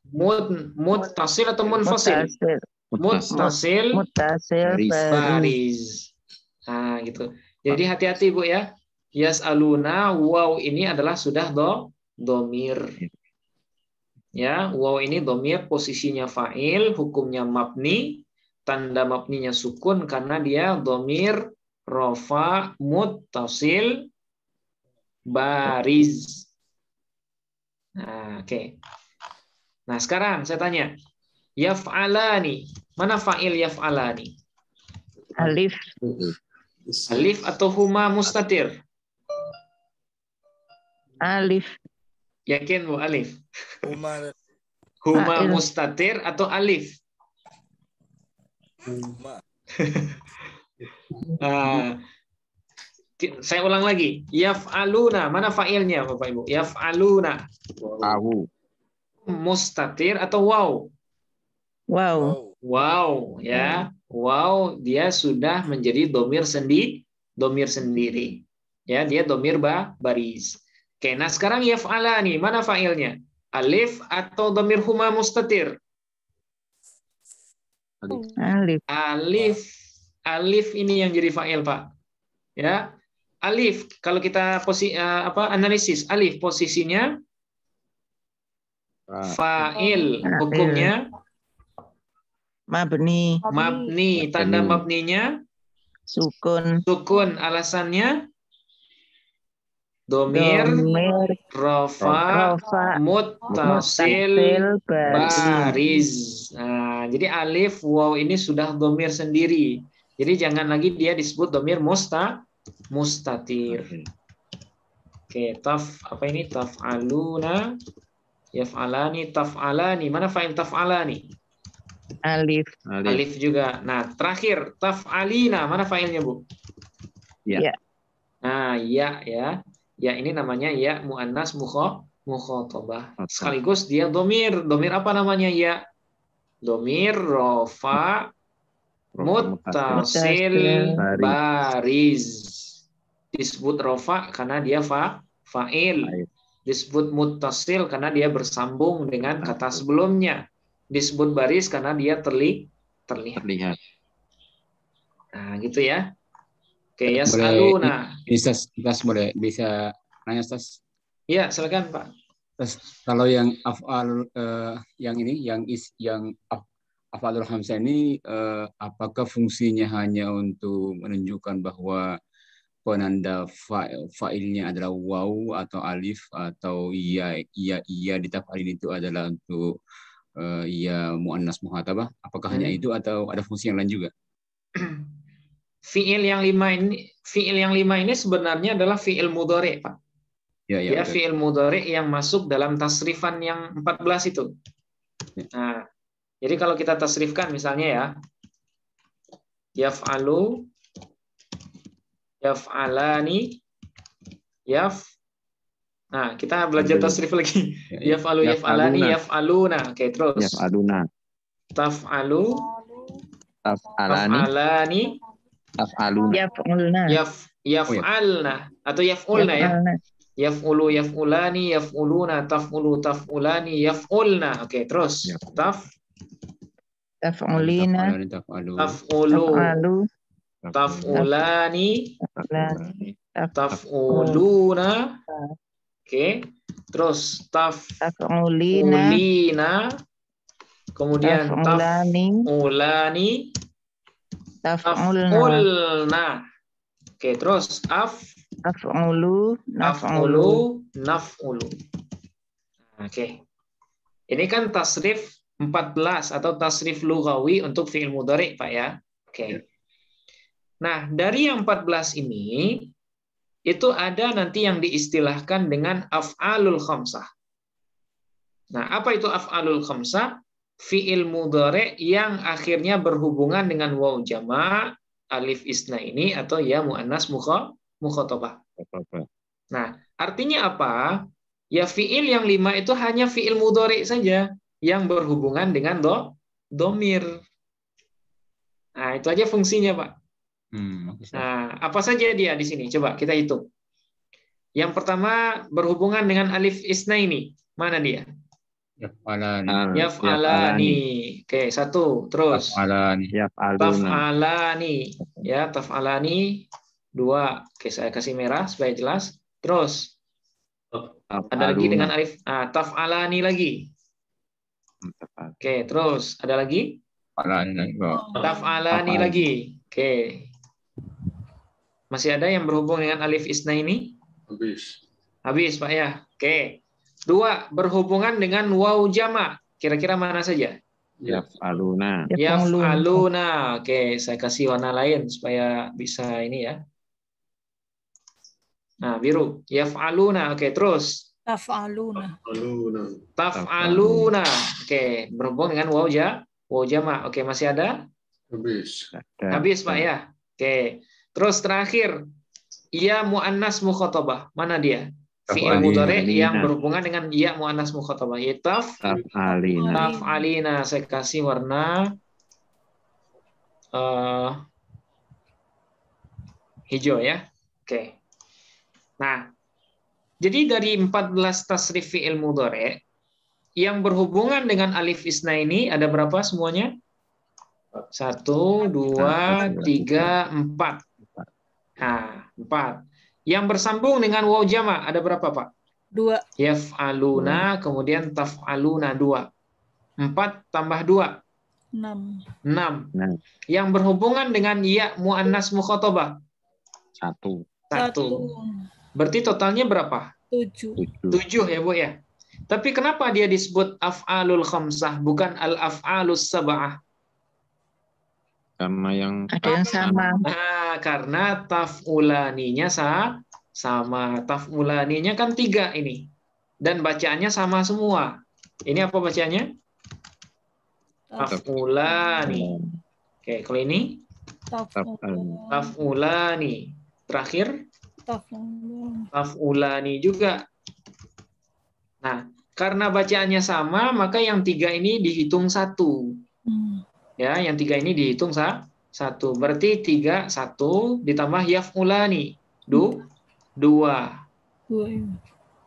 muttasil atau munfasil? Muttasil. Muttasil Muttasil. Baris. Baris. baris. Nah, gitu. Jadi hati-hati Bu ya. Yas'aluna, waw ini adalah sudah domir. Ya, waw ini domir, posisinya fa'il, hukumnya mabni, tanda mabninya sukun karena dia domir, rofa, muttasil, baris. Nah, oke. Nah, sekarang saya tanya, yaf'alani, mana fa'il yaf'alani? Alif. Alif atau huma mustatir? Alif. Yakin Bu alif? Umar. Huma Fa'il. mustatir atau alif? Ah, saya ulang lagi. Yaf'aluna. Mana fa'ilnya Bapak Ibu? Yaf'aluna. Tahu. Mustatir atau wow? Wow. Wow. Ya. Wow. Dia sudah menjadi domir sendiri. Ya, dia domir baris. Oke, nah sekarang yaf'alani. Mana fa'ilnya? Alif atau domir huma mustatir? Alif. Alif ini yang jadi fa'il, Pak. Ya. Alif kalau kita analisis alif posisinya fa'il, hukumnya Mabni. mabni, tanda mabninya Sukun. sukun, alasannya domir, Domir. rofa, Rofa. muttasil, Muttasil. Baris. baris. Nah, jadi alif waw ini sudah domir sendiri. Jadi jangan lagi dia disebut domir mustatir. Oke, taf'aluna, yaf'alani, taf'alani. Mana fa'il taf'alani? Alif. Alif juga. Nah, terakhir taf'alina. Mana fa'ilnya, Bu? Ya. Ya. Nah, ya. Ya ini namanya ya muannas mukhatabah. Sekaligus dia domir. Domir apa namanya ya? Domir rofa muttasil baris. Disebut rofa karena dia fa'il. Disebut muttasil karena dia bersambung dengan kata sebelumnya. Disebut baris karena dia terlihat. Nah, gitu ya. Oke, yas'aluna. Bisa nanya, Stas? Ya, silakan Pak. Terus kalau yang af'al af'alul hamzah ini apakah fungsinya hanya untuk menunjukkan bahwa penanda fa'ilnya adalah waw atau alif atau iya di taf'alin itu adalah untuk iya muannas muhatabah? Apakah hanya itu atau ada fungsi yang lain juga? Fi'il yang 5 ini sebenarnya adalah fi'il mudhari', Pak. Ya, fi'il mudhari' yang masuk dalam tasrifan yang 14 itu. Nah, jadi kalau kita tasrifkan misalnya ya, yaf'alu Yaf'alani. Nah, kita belajar tasrif lagi. Yaf'alu, yaf'alani, yaf'aluna. Oke, terus. Yaf'aluna. Taf'alu, Taf'alani. taf'alani, Taf'aluna. Yaf'ulna. yaf'alna atau yaf'ulna ya. Yaf'alna. Yaf'ulu, yaf'ulani, yaf'uluna, taf'ulu, taf'ulani, yaf'ulna. Oke, terus. Taf'ulina. Taf'alu. Taf'ulu, Taf'alu. taf'ulani, Taf'ulani. taf'uluna. Oke. Terus Taf'ulina. taf'ulina. Kemudian Taf'ulani. taf'ulani, Taf'ulna. taf'ulna. Oke, terus Af'ulu. Naf'ulu. af'ulu, naf'ulu. Oke. Ini kan tasrif 14 atau tasrif lughawi untuk fi'il mudhari, Pak ya. Oke. Nah, dari yang 14 ini itu ada nanti yang diistilahkan dengan af'alul khamsah. Nah, apa itu af'alul khamsah? Fi'il mudhari yang akhirnya berhubungan dengan waw jama', alif isnaini atau ya muannas mukhatabah. Nah, artinya apa? Ya fi'il yang 5 itu hanya fi'il mudhari saja yang berhubungan dengan domir. Nah, itu aja fungsinya, Pak. Nah, apa saja dia di sini? Coba kita hitung. Yang pertama berhubungan dengan alif isnaini. Mana dia? Yaf'alani. Yaf'alani. Oke, satu. Terus Yaf'alani. Yaf'aluna. taf'alani. Ya, taf'alani. 2. Oke, saya kasih merah supaya jelas. Terus ada lagi dengan alif. Nah, taf'alani lagi. Oke, terus ada lagi? Taf'alani lagi. Oke. Masih ada yang berhubung dengan alif isnaini? Habis, Pak ya. Oke. 2 berhubungan dengan waw jama'. Kira-kira mana saja? Yaf'aluna. Yaf'aluna. Oke, saya kasih warna lain supaya bisa ini ya. Nah, biru. Yaf'aluna. Oke, terus. Taf'aluna. Taf'aluna. Oke, berhubung dengan waw jama'. Oke, masih ada? Habis, Pak ya. Oke. Terus terakhir, ya muannas mukhatabah. Mana dia? Fi'il mudhari yang berhubungan dengan ya muannas mukhatabah. Taf'alina. Taf'alina. Saya kasih warna hijau ya. Oke. Nah, jadi dari 14 tasrif fi'il mudhari yang berhubungan dengan alif isnaini ada berapa semuanya? 1, 2, 3, 4. Nah, 4. Yang bersambung dengan waw jama' ada berapa, Pak? 2. Yaf'aluna, kemudian taf'aluna 2. 4 tambah 2. 6. 6. Yang berhubungan dengan ya muannas mukhatabah? 1. 1. Berarti totalnya berapa? 7. 7 ya, Bu ya. Tapi kenapa dia disebut af'alul khamsah bukan al-af'alus sab'ah? Sama yang Ada yang sama. Nah, karena taf'ulaninya sama. Taf'ulaninya kan 3 ini. Dan bacaannya sama semua. Ini apa bacanya? Taf'ulani. Oke, kalau ini? Taf'ulani. Terakhir? Taf'ulani juga. Nah, karena bacaannya sama, maka yang 3 ini dihitung 1. Ya, yang 3 ini dihitung 1. Berarti 3, 1 ditambah yaf'ulani. 2.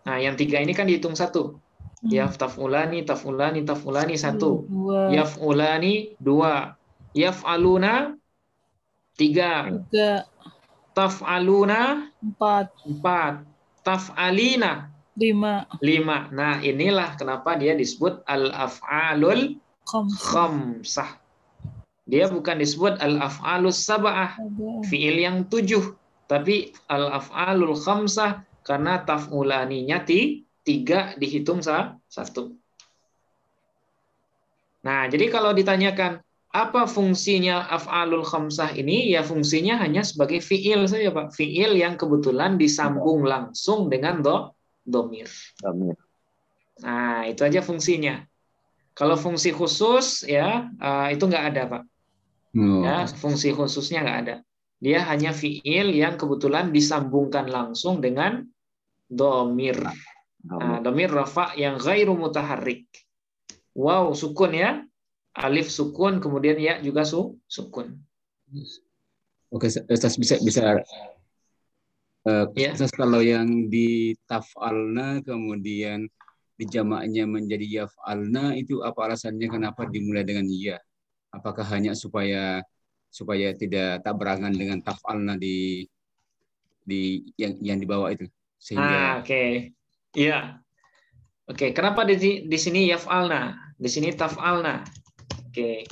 Nah, yang 3 ini kan dihitung 1. Taf'ulani, taf'ulani, taf'ulani 1. Yaf'ulani 2. Yaf'aluna 3. Taf'aluna 4. Taf'alina 5. Nah, inilah kenapa dia disebut al-af'alul khamsah. Dia bukan disebut al-af'alus sab'ah, fi'il yang 7, tapi al-af'alul khamsah karena taf'ulaninya 3 dihitung 1. Nah, jadi kalau ditanyakan apa fungsinya af'alul khamsah ini, ya fungsinya hanya sebagai fi'il saja, Pak. Fi'il yang kebetulan disambung langsung dengan domir. Nah, itu aja fungsinya. Kalau fungsi khusus ya itu nggak ada, Pak. Ya, fungsi khususnya nggak ada. Dia hanya fiil yang kebetulan disambungkan langsung dengan domir. Nah, domir rafa yang ghairu mutaharrik. Wow, sukun ya. Alif sukun, kemudian ya juga sukun. Oke, Ustaz bisa Ya. Ustaz, kalau yang di taf'alna kemudian dijamaknya menjadi yaf'alna, itu apa alasannya kenapa dimulai dengan ya? Apakah hanya supaya tidak tabrakan dengan taf'alna di yang di bawah itu sehingga Oke. Iya. Oke, kenapa di sini yaf'alna? Di sini taf'alna. Oke.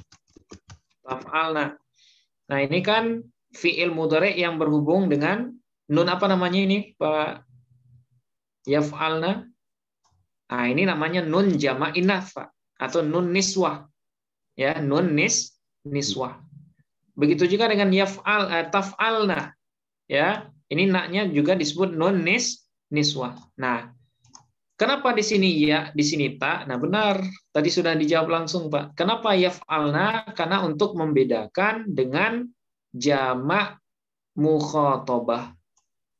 Taf'alna. Nah, ini kan fi'il mudhari' yang berhubung dengan nun apa namanya ini, Pak? Yaf'alna. Nah, ini namanya nun jama' inath, Pak, atau nun niswah. Ya, nun niswah. Begitu juga dengan taf'alna. Ya, ini naknya juga disebut nun niswah. Nah, kenapa di sini ya, di sini tak? Nah, benar. Tadi sudah dijawab langsung, Pak. Kenapa yaf'alna? Karena untuk membedakan dengan jamak mukhatabah.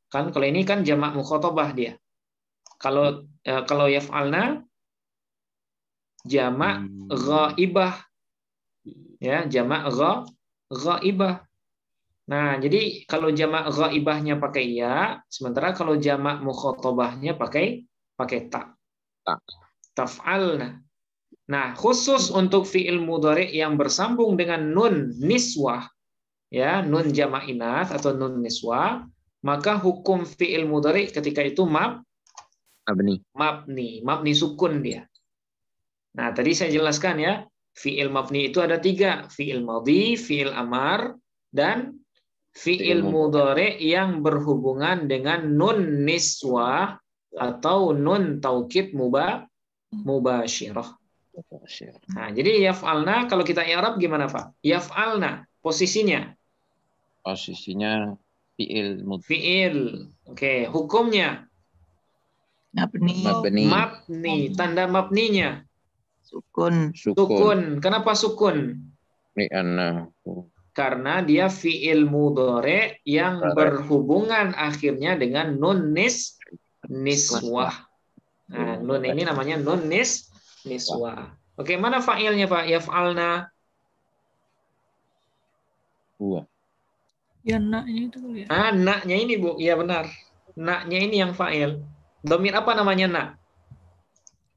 Kan kalau ini kan jamak mukhatabah dia. Kalau yaf'alna jamak ghaibah. Ya, jamak ghaibah. Nah, jadi kalau jamak ghaibahnya pakai ya, sementara kalau jamak mukhatabahnya pakai ta. Taf'alna. Nah, khusus untuk fi'il mudhari' yang bersambung dengan nun niswah, ya, nun jamak inath atau nun niswah, maka hukum fi'il mudhari' ketika itu mabni sukun dia. Nah, tadi saya jelaskan ya, fi'il mabni itu ada 3, fi'il madhi, fi'il amar, dan fi'il mudhari' yang berhubungan dengan nun niswah atau nun taukid mubasyirah. Nah, jadi yaf'alna kalau kita i'rab gimana, Pak? Yaf'alna posisinya fi'il. Oke, hukumnya mabni. Tanda mabninya Sukun. sukun. Kenapa sukun? Karena dia fi'il mudhari' yang berhubungan akhirnya dengan nun niswah. Nah, nun ini namanya nun niswah. Oke, mana fa'ilnya, Pak? Yaf'alna. Ya naknya itu kali ya. Naknya ini, Bu. Iya benar. Naknya ini yang fa'il. Domir apa namanya nak?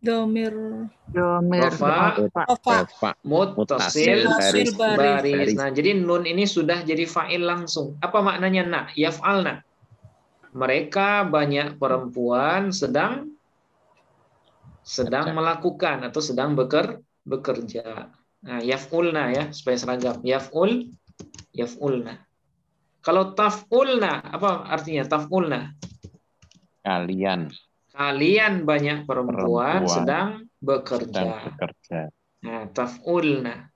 Domir Rafa muttasil baris. Nah, jadi nun ini sudah jadi fa'il langsung. Apa maknanya nak? Yaf'alna. Mereka banyak perempuan sedang melakukan atau sedang bekerja. Nah, yaf'ulna ya, supaya seragam. Yaf'ulna. Kalau taf'ulna, apa artinya taf'ulna? Kalian banyak perempuan sedang bekerja. Nah, taf'ulna.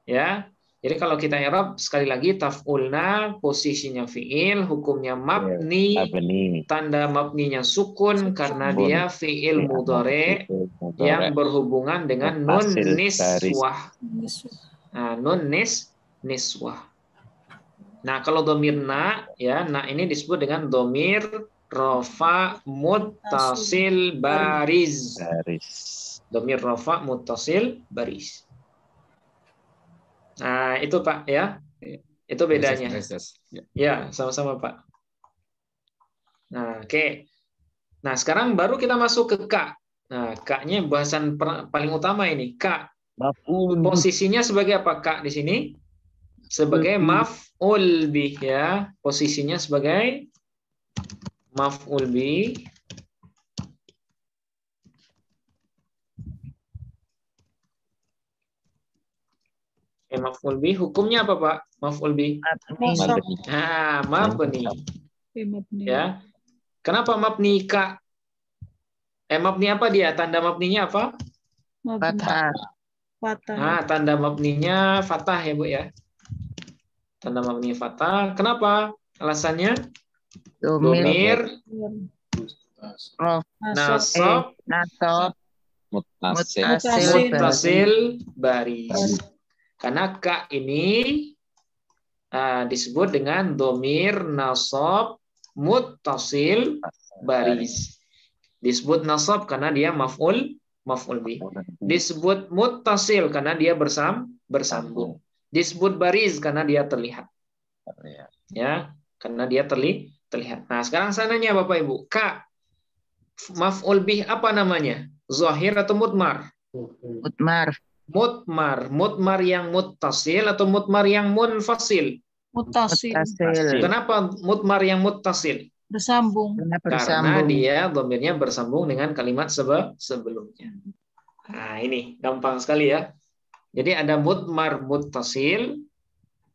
Ya. Jadi kalau kita i'rab sekali lagi taf'ulna posisinya fi'il, hukumnya mabni. Tanda mabninya sukun karena dia fi'il mudhari' yang berhubungan dengan nun niswah. Nah, nun niswah. Nah, kalau domir na, ya, na ini disebut dengan domir rafa muttasil baris. Domir rafa muttasil baris. Nah, itu Pak ya. Itu bedanya. Ya, sama-sama Pak. Nah, oke. Nah, sekarang baru kita masuk ke ka. Nah, ka-nya bahasan paling utama ini. Ka. Posisinya sebagai apa ka di sini? Sebagai maf'ul bih ya. Posisinya sebagai maf'ul bih. Maf'ul bih hukumnya apa, Pak? Maf'ul bih. Nah, mabni. Ya. Kenapa mabni ka? Mabni apa dia? Tanda mabninya apa? Fathah. Nah, tanda mabninya fathah ya, Bu ya. Tanda mabninya fathah. Kenapa? Alasannya? Domir nasab muttasil baris. Karena ka ini disebut dengan domir nasab muttasil baris. Disebut nasab karena dia maf'ul bih. Disebut muttasil karena dia bersambung. Disebut baris karena dia terlihat. Ya, karena dia terlihat. Nah, sekarang saya nanya Bapak Ibu, Kak, maf'ul bih apa namanya? Zahir atau mudmar? Mutmar. Mudmar yang muttasil atau mudmar yang munfasil? Mutasil. Mutasil. Kenapa mudmar yang muttasil? Bersambung. Karena Karena bersambung. dia domirnya bersambung dengan kalimat sebelumnya. Nah, ini gampang sekali ya. Jadi ada mudmar muttasil,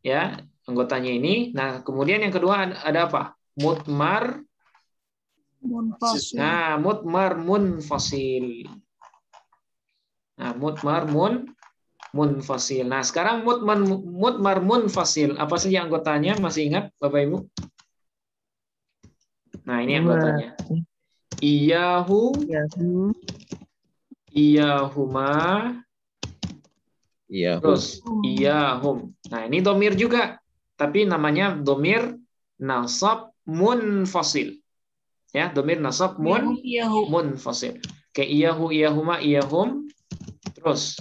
ya, anggotanya ini. Nah, kemudian yang kedua ada apa? Mudmar. Munfasil. Nah, mudmar munfasil. Nah, mudmar munfasil. Nah, sekarang mudmar munfasil. Apa saja anggotanya? Masih ingat, Bapak Ibu? Nah, ini anggotanya. Iyahu, Yahu. iyahuma, Iya. terus iyahum. Nah, ini domir juga. Tapi namanya domir nasab munfasil. Ya, domir nasab Yahu. munfasil. Kayak iyahu, iyahuma, iyahum. Terus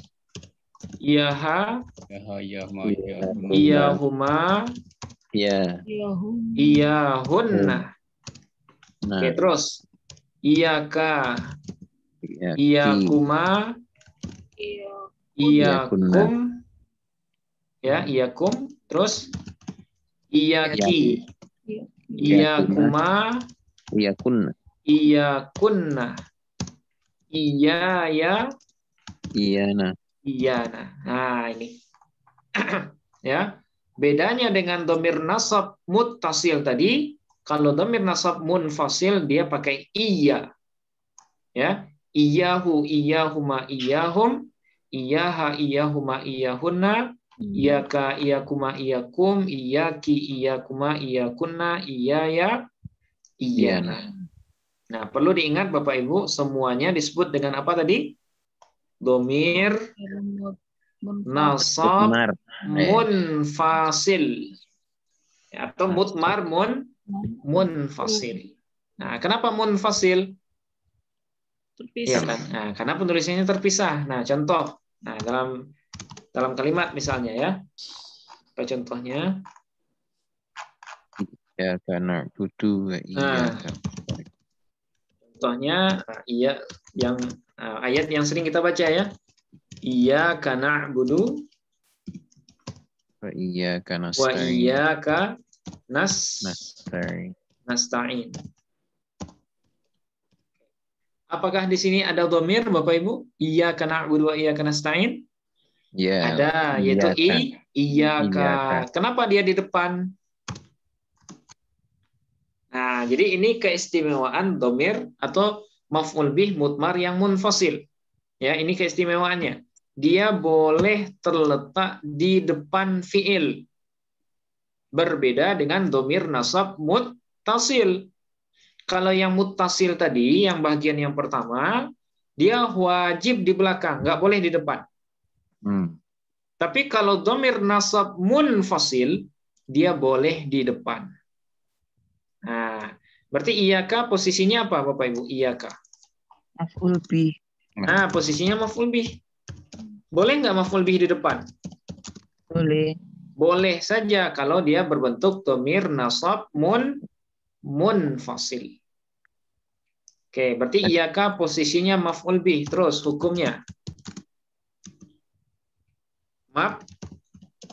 iyaha, iyahuma, Iya. Yahu. iyahunna. Nah, Oke, terus iyaka, iya. iyakuma, Iya. iyakum, ya, iyakum. Terus iyaki, iyakuma, Iya kun. iyakunna, iyaya, Iya nah. iyana. Nah, ini. Ya. Bedanya dengan domir nasab muttasil tadi, kalau domir nasab munfasil dia pakai iya. Ya. Iyahu, iyahuma, iyahum, iyaha, iyahuma, iyahunna, iyaka, iyakuma, iyakum, iyaki, iyakuma, iyakunna, iyaya, iyana. Nah, perlu diingat Bapak Ibu, semuanya disebut dengan apa tadi? Domir nasab Mudmar. munfasil. Atau mudmar munfasil. Nah, kenapa munfasil? Iya Terpisah. kan? Nah, karena penulisannya terpisah. Nah, contoh. Nah, dalam kalimat misalnya ya. Apa contohnya? Ya karena budu. Iya. Contohnya iya yang ayat yang sering kita baca ya. Iyyaka na'budu Iya karena wa iyyaka nasta'in. nasta'in. Apakah di sini ada dhamir Bapak Ibu? Iyyaka na'budu wa iyyaka nasta'in? Ya. Ada, yaitu iyyaka. Iyyaka. Kenapa dia di depan? Nah, jadi ini keistimewaan dhamir atau maf'ul bih mudmar yang munfasil. Ya, ini keistimewaannya. Dia boleh terletak di depan fiil. Berbeda dengan dhamir nasab muttasil. Kalau yang muttasil tadi, yang bagian yang pertama, dia wajib di belakang, nggak boleh di depan. Tapi kalau dhamir nasab munfasil, dia boleh di depan. Nah, berarti iyaka posisinya apa Bapak Ibu? Iyaka. Maf'ul bih. Nah, posisinya maf'ul bih. Boleh nggak maf'ul bih di depan? Boleh. Boleh saja kalau dia berbentuk dhamir nasab munfasil. Oke, berarti iyaka posisinya maf'ul bih. Terus hukumnya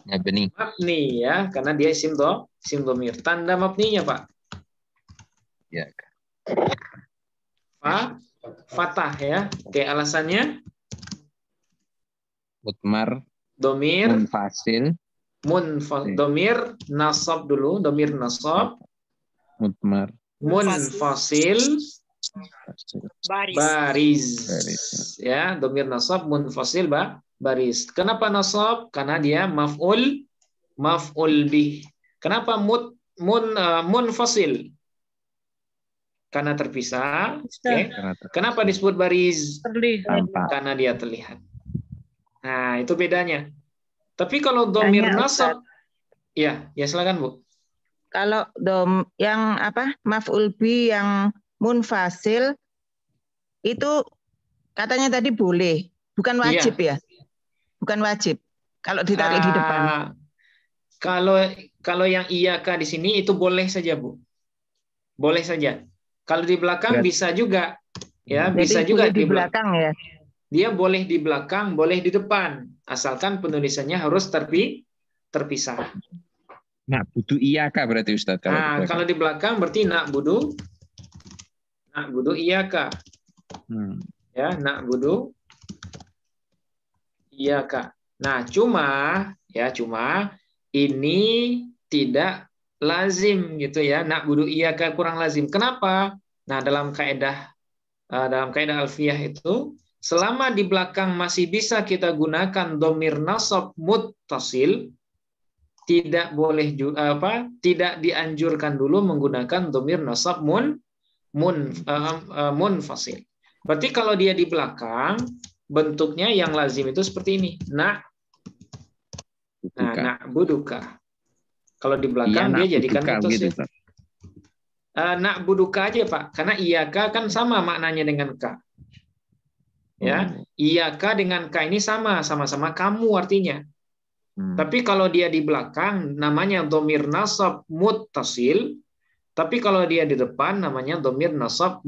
mabni ya, karena dia isim dhamir. Tanda mabninya, Pak? Ya. Fatah ya. Oke, alasannya Mudmar. domir Munfasil. domir nasab dulu, domir nasab Mudmar. munfasil baris. Ya, domir nasab munfasil baris. Kenapa nasab? Karena dia maf'ul bih. Kenapa munfasil? Karena terpisah. Okay. Kenapa disebut baris? Terlihat. Karena dia terlihat. Nah, itu bedanya. Tapi kalau domir nasab Iya, ya silakan Bu. Kalau yang maf'ul bi yang munfasil itu katanya tadi boleh, bukan wajib ya? Bukan wajib. Kalau ditarik di depan. Kalau yang iyaka di sini itu boleh saja Bu. Boleh saja. Kalau di belakang bisa juga. Ya, Jadi bisa juga di belakang ya. Dia boleh di belakang, boleh di depan, asalkan penulisannya harus terpisah. Na'budu iyaka berarti Ustaz kalau di belakang. Kalau di belakang berarti na'budu iyaka. Ya, na'budu iyaka. Nah, cuma ini tidak lazim gitu ya. Na'budu iyaka kurang lazim. Kenapa? Nah, dalam kaidah alfiyah itu, selama di belakang masih bisa kita gunakan dhamir nasab muttasil, tidak boleh tidak dianjurkan dulu menggunakan dhamir nasab munfasil. Berarti kalau dia di belakang, bentuknya yang lazim itu seperti ini. Na'buduka. Kalau di belakang dia jadikan muttasil. Na'buduka aja Pak, karena iyaka kan sama maknanya dengan ka. Ya, iyaka dengan ka ini sama-sama kamu artinya. Tapi kalau dia di belakang namanya dhamir nasab muttasil, tapi kalau dia di depan namanya dhamir nasab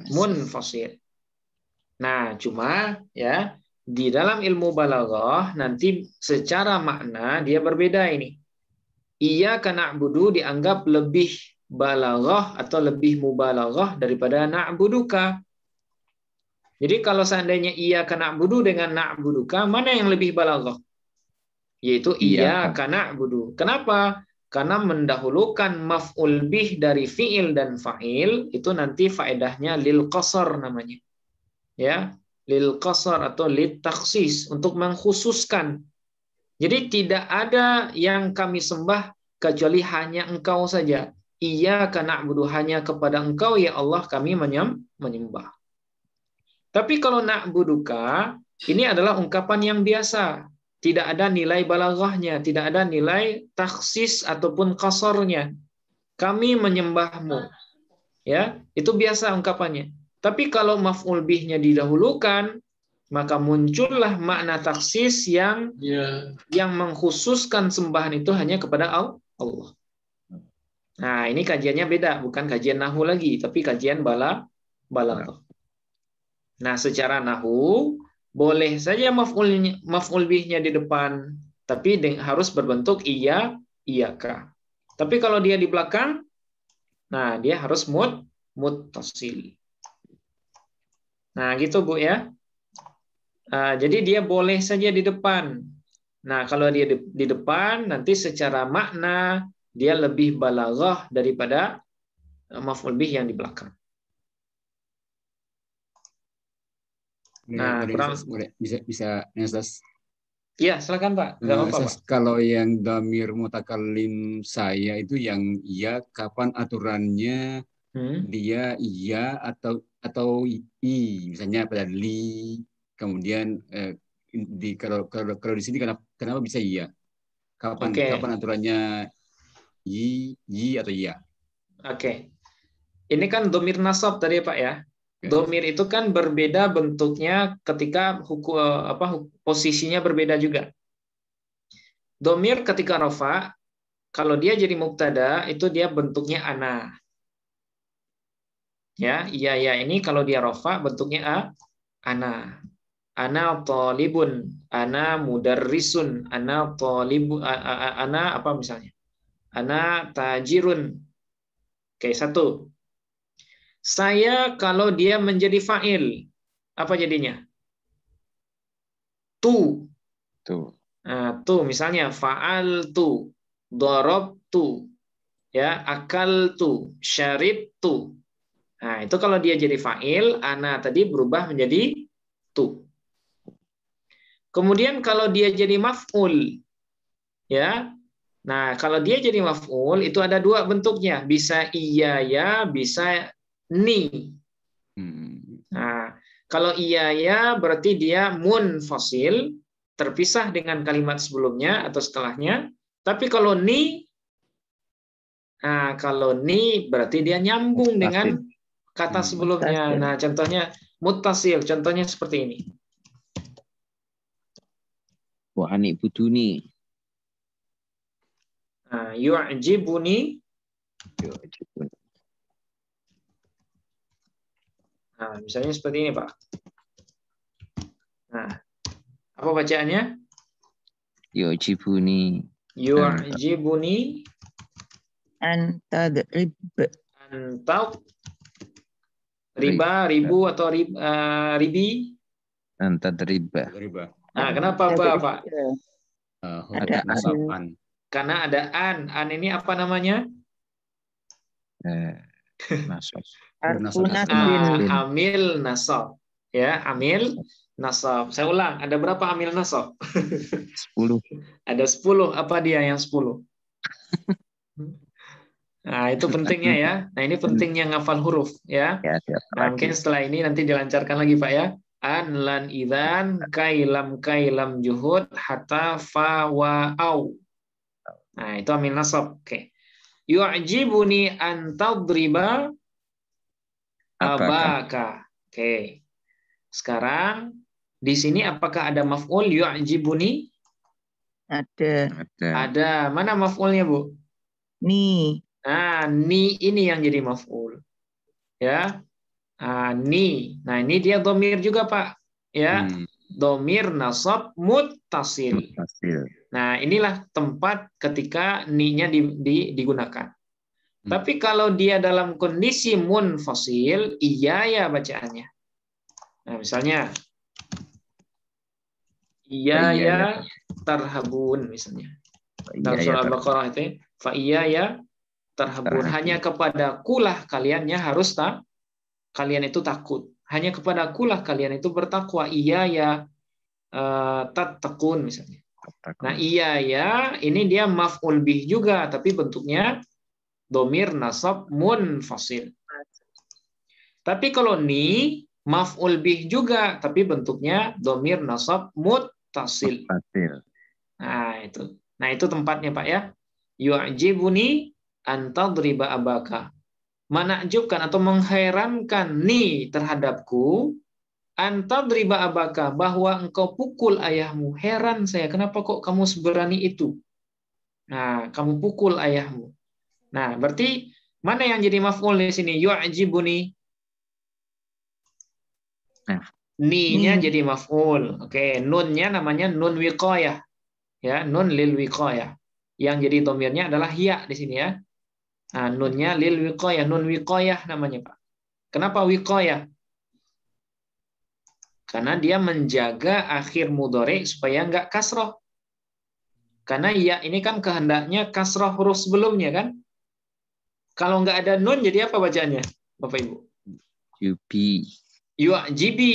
munfasil. Nah, cuma ya di dalam ilmu balaghah nanti secara makna dia berbeda ini. Iyyaka na'budu dianggap lebih balaghah atau lebih mubalaghah daripada na'buduka. Jadi kalau seandainya iyyaka na'budu dengan na'buduka, mana yang lebih balaghah? Yaitu iyyaka na'budu. Kenapa? Karena mendahulukan maf'ul bih dari fi'il dan fa'il itu nanti faedahnya lil qasar namanya. Ya, lil qasar atau lit takhsis, untuk mengkhususkan. Jadi tidak ada yang kami sembah kecuali hanya Engkau saja. Iyyaka na'budu, hanya kepada Engkau ya Allah kami menyembah. Tapi kalau na'buduka ini adalah ungkapan yang biasa. Tidak ada nilai balaghahnya, tidak ada nilai takhsis ataupun qasarnya. Kami menyembahmu. Ya, itu biasa ungkapannya. Tapi kalau maf'ul bihnya didahulukan, maka muncullah makna taksis yang mengkhususkan sembahan itu hanya kepada Allah. Nah, ini kajiannya beda, bukan kajian nahwu lagi, tapi kajian balaghah. Nah, secara nahwu boleh saja maf'ul bihnya di depan, tapi harus berbentuk iyaka. Tapi kalau dia di belakang, nah dia harus muttasil. Nah, gitu Bu ya. Jadi dia boleh saja di depan. Nah, kalau dia di depan, nanti secara makna dia lebih balaghah daripada maf'ul bih yang di belakang. Nah, bisa Ustaz. Iya, silakan Pak. Enggak apa-apa, Pak. Kalau yang dhamir mutakallim saya itu yang iya, kapan aturannya dia iya atau i, misalnya pada li, kemudian kalau di sini kenapa bisa iya? Kapan aturannya i atau iya? Oke. Ini kan dhamir nasab tadi Pak ya. Dhamir itu kan berbeda bentuknya ketika posisinya berbeda juga. Dhamir ketika rafa, kalau dia jadi mubtada itu dia bentuknya ana. Ya, iya ini kalau dia rafa bentuknya ana. Ana talibun, ana mudarrisun, ana talibu, ana apa misalnya? Ana tajirun. Oke, satu. Saya kalau dia menjadi fa'il, apa jadinya? Tu. Nah, tu misalnya fa'al tu, dorob tu, ya, akal tu, syarib tu. Nah, itu kalau dia jadi fa'il, ana tadi berubah menjadi tu. Kemudian kalau dia jadi maf'ul, ya. Nah, kalau dia jadi maf'ul itu ada dua bentuknya, bisa iya ya, bisa ni. Nah, kalau iya ya berarti dia munfasil, terpisah dengan kalimat sebelumnya atau setelahnya. Tapi kalau ni, nah kalau ni berarti dia nyambung dengan kata sebelumnya. Nah, contohnya muttasil, contohnya seperti ini. Wa ani buduni. Nah, yu'jibuni. Nah, misalnya seperti ini, Pak. Nah, apa bacaannya? Yu'jibuni. Yu'jibuni Antadrib. antau riba, ribu atau ribi. Antadriba. Riba. Nah, kenapa Pak? Ada an. Karena ada an. An ini apa namanya? Nasab. Amil nasab. Ya, amil nasab. Saya ulang, ada berapa amil nasab? 10. Ada 10. Apa dia yang 10? Nah, itu pentingnya ya. Nah, ini pentingnya ngafal huruf ya. Nah, mungkin setelah ini nanti dilancarkan lagi Pak ya. An, lan, idan, kailam juhud, hatta, fa, wa, au. Nah, itu amil nasab. Oke. Yu'jibuni an tadriba abaka. Oke. Sekarang di sini apakah ada maf'ul yu'jibuni? Ada. Mana maf'ulnya, Bu? Ni. Nah, ni ini yang jadi maf'ul. Ya. Ni. Nah, ini dia dhamir juga, Pak. Ya. Dhamir nasab muttasil. Nah, inilah tempat ketika ni-nya digunakan. Tapi kalau dia dalam kondisi munfasil, iya ya bacaannya. Nah, misalnya iya ya tarhabun misalnya. Dalam surah Al-Baqarah itu fa iya ya tarhabun. Hanya kepada kulah kaliannya harus kalian itu takut. Hanya kepada kulah kalian itu bertakwa. Iya ya tattaqun misalnya. Nah, iya ya ini dia maf'ul bih juga tapi bentuknya dhamir nasab munfasil. Tapi kalau ni maf'ul bih juga tapi bentuknya dhamir nasab muttasil. Nah, itu. Nah, itu tempatnya Pak ya. Yu'jibuni an tadriba abaka. Menakjubkan atau mengherankan ni terhadapku an tadriba abaka bahwa engkau pukul ayahmu. Heran saya kenapa kok kamu seberani itu? Nah, kamu pukul ayahmu. Nah, berarti mana yang jadi maf'ul di sini? Yu'jibuni. Ni-nya jadi maf'ul. Oke, nun-nya namanya nun wiqayah. Ya, nun lil wiqayah. Yang jadi dhamirnya adalah ya di sini ya. Nah, nunnya lil wiqayah, nun wiqayah namanya, Pak. Kenapa wiqayah? Karena dia menjaga akhir mudhari supaya enggak kasroh. Karena ya ini kan kehendaknya kasroh huruf sebelumnya kan? Kalau enggak ada nun jadi apa bacaannya, Bapak Ibu? Yu'jibi.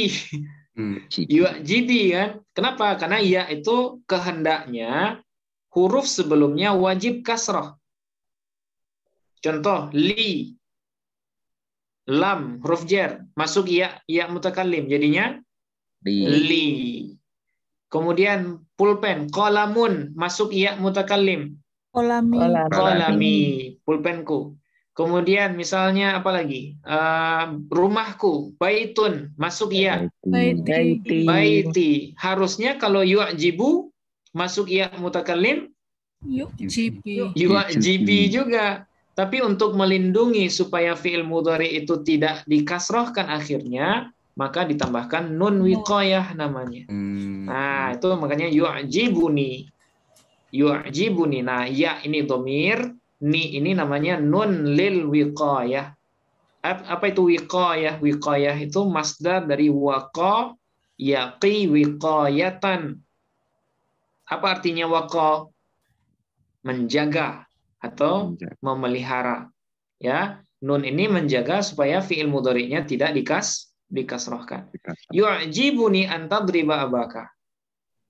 Yu'jibi kan? Kenapa? Karena ya itu kehendaknya huruf sebelumnya wajib kasroh. Contoh, li, lam, huruf jar, masuk ya mutakallim, jadinya li. Kemudian pulpen, qalamun, masuk ya mutakallim. Qalami, pulpenku. Kemudian misalnya apa lagi? Rumahku, baitun, masuk ya. Baiti. Harusnya kalau yu'jibu masuk ya mutakallim yu'jibi juga. Tapi untuk melindungi supaya fi'il mudhari itu tidak dikasrohkan akhirnya, maka ditambahkan nun wiqayah namanya. Nah, itu makanya yu'jibuni. Yu'jibuni. Nah, ya ini dhamir, ni ini namanya nun lil wiqayah. Apa itu wiqayah? Wiqayah itu masdar dari waqa yaqi wiqayatan. Apa artinya waqa? Menjaga atau memelihara. Ya, nun ini menjaga supaya fi'il mudhari'nya tidak dikasrohkan. Yu'jibuni an tadriba abaka.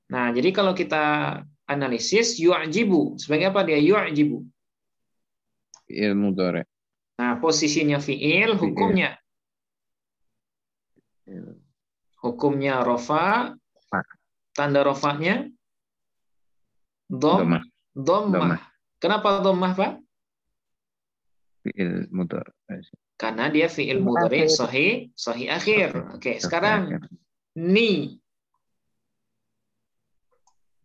Nah, jadi kalau kita analisis yu'jibu sebagai apa dia? Yu'jibu Fi'il mudhari'. Nah, posisinya fi'il, hukumnya rafa, tanda rafanya Dhammah. Kenapa dhammah, Pak? Fi'il mudhari. Karena dia fi'il mudhari sahih akhir. Oke, sekarang ni.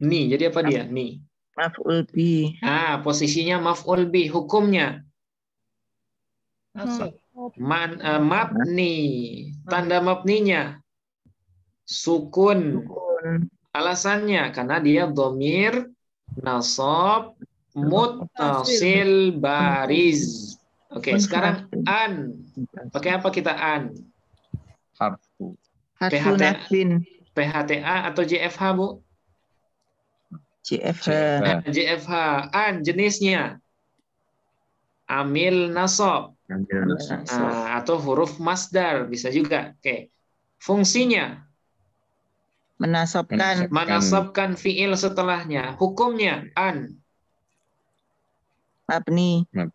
Ni, jadi apa dia? Ni. Maf'ul bi. Posisinya maf'ul bi, hukumnya mabni. Tanda mabninya sukun. Alasannya karena dia dhamir nasab muttasil bariz. Oke, sekarang an. Pakai apa kita an? Harfu. PHTA atau JFH, Bu? JFH. JFH. An jenisnya amil nasab. Atau huruf masdar bisa juga. Oke. Fungsinya menasabkan fiil setelahnya. Hukumnya an.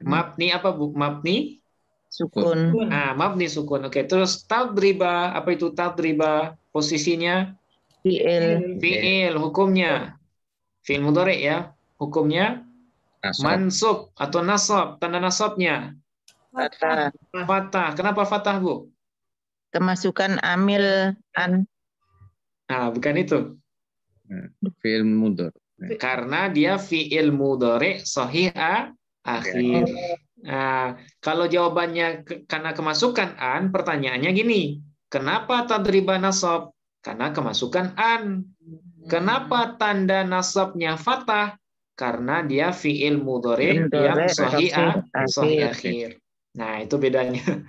Mabni apa, Bu? Mabni sukun. Mabni sukun. Oke, terus tadriba, apa itu tadriba? Posisinya fiil. Hukumnya fiil mudhari ya. Hukumnya mansub atau nasab. Tanda nasabnya fathah. Kenapa fathah, Bu? Kemasukan amil an. Bukan itu. Fi'il mudhari. Karena dia fi'il mudhari sahih akhir. Kalau jawabannya karena kemasukan an, pertanyaannya gini. Kenapa tadriba nasab? Karena kemasukan an. Kenapa tanda nasabnya fathah? Karena dia fi'il mudhari yang sahih akhir. Nah, itu bedanya.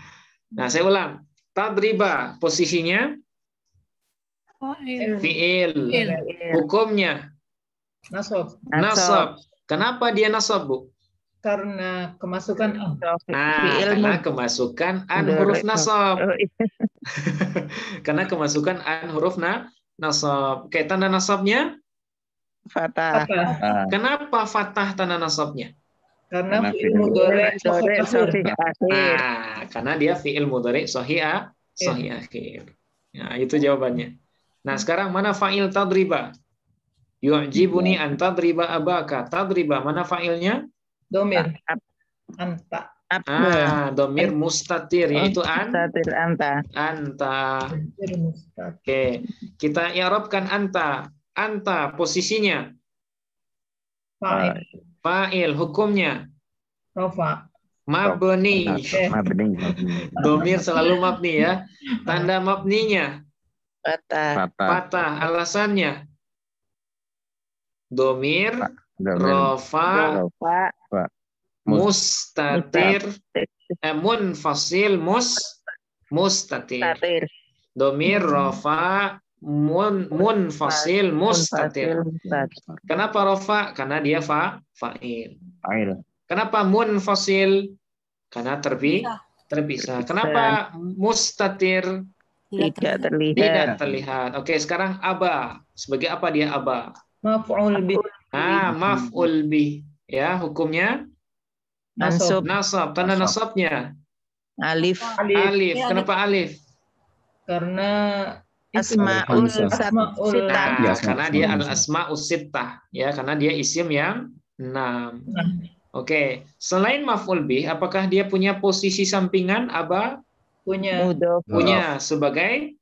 Nah, saya ulang. Tadriba posisinya fi'il. Hukumnya nasab. Kenapa dia nasab, Bu? Karena kemasukan an. Karena kemasukan an huruf nasab. Karena kemasukan an huruf nasab. Oke, tanda nasabnya fathah. Kenapa fathah tanda nasabnya? Karena fi'il mudhari sahih akhir. Karena dia fi'il mudhari sahih akhir. Nah, itu jawabannya. Nah, sekarang mana fa'il tadriba? Yu'jibuni an tadriba abaka. Tadriba, mana fa'ilnya? Dhamir. Anta. Dhamir mustatir, yaitu anta. Oke, kita i'rabkan anta. Anta posisinya fa'il. Hukumnya mabni. Dhamir selalu mabni ya. Tanda mabninya fathah. Alasannya dhamir rafa mustatir munfasil mustatir. Dhamir rafa munfasil mustatir. Kenapa rafa? Karena dia fa'il. Kenapa munfasil? Karena terpisah. Kenapa mustatir? Tidak terlihat. Oke, sekarang aba. Sebagai apa dia aba? Maf'ul bih. Maf'ul bih. Ya, hukumnya nasab. Tanda nasabnya alif. Kenapa alif? Karena asma'ul sittah. Karena dia al-asma'us sittah. Ya, karena dia isim yang 6. Oke, selain maf'ul bih, apakah dia punya posisi sampingan aba? Punya sebagai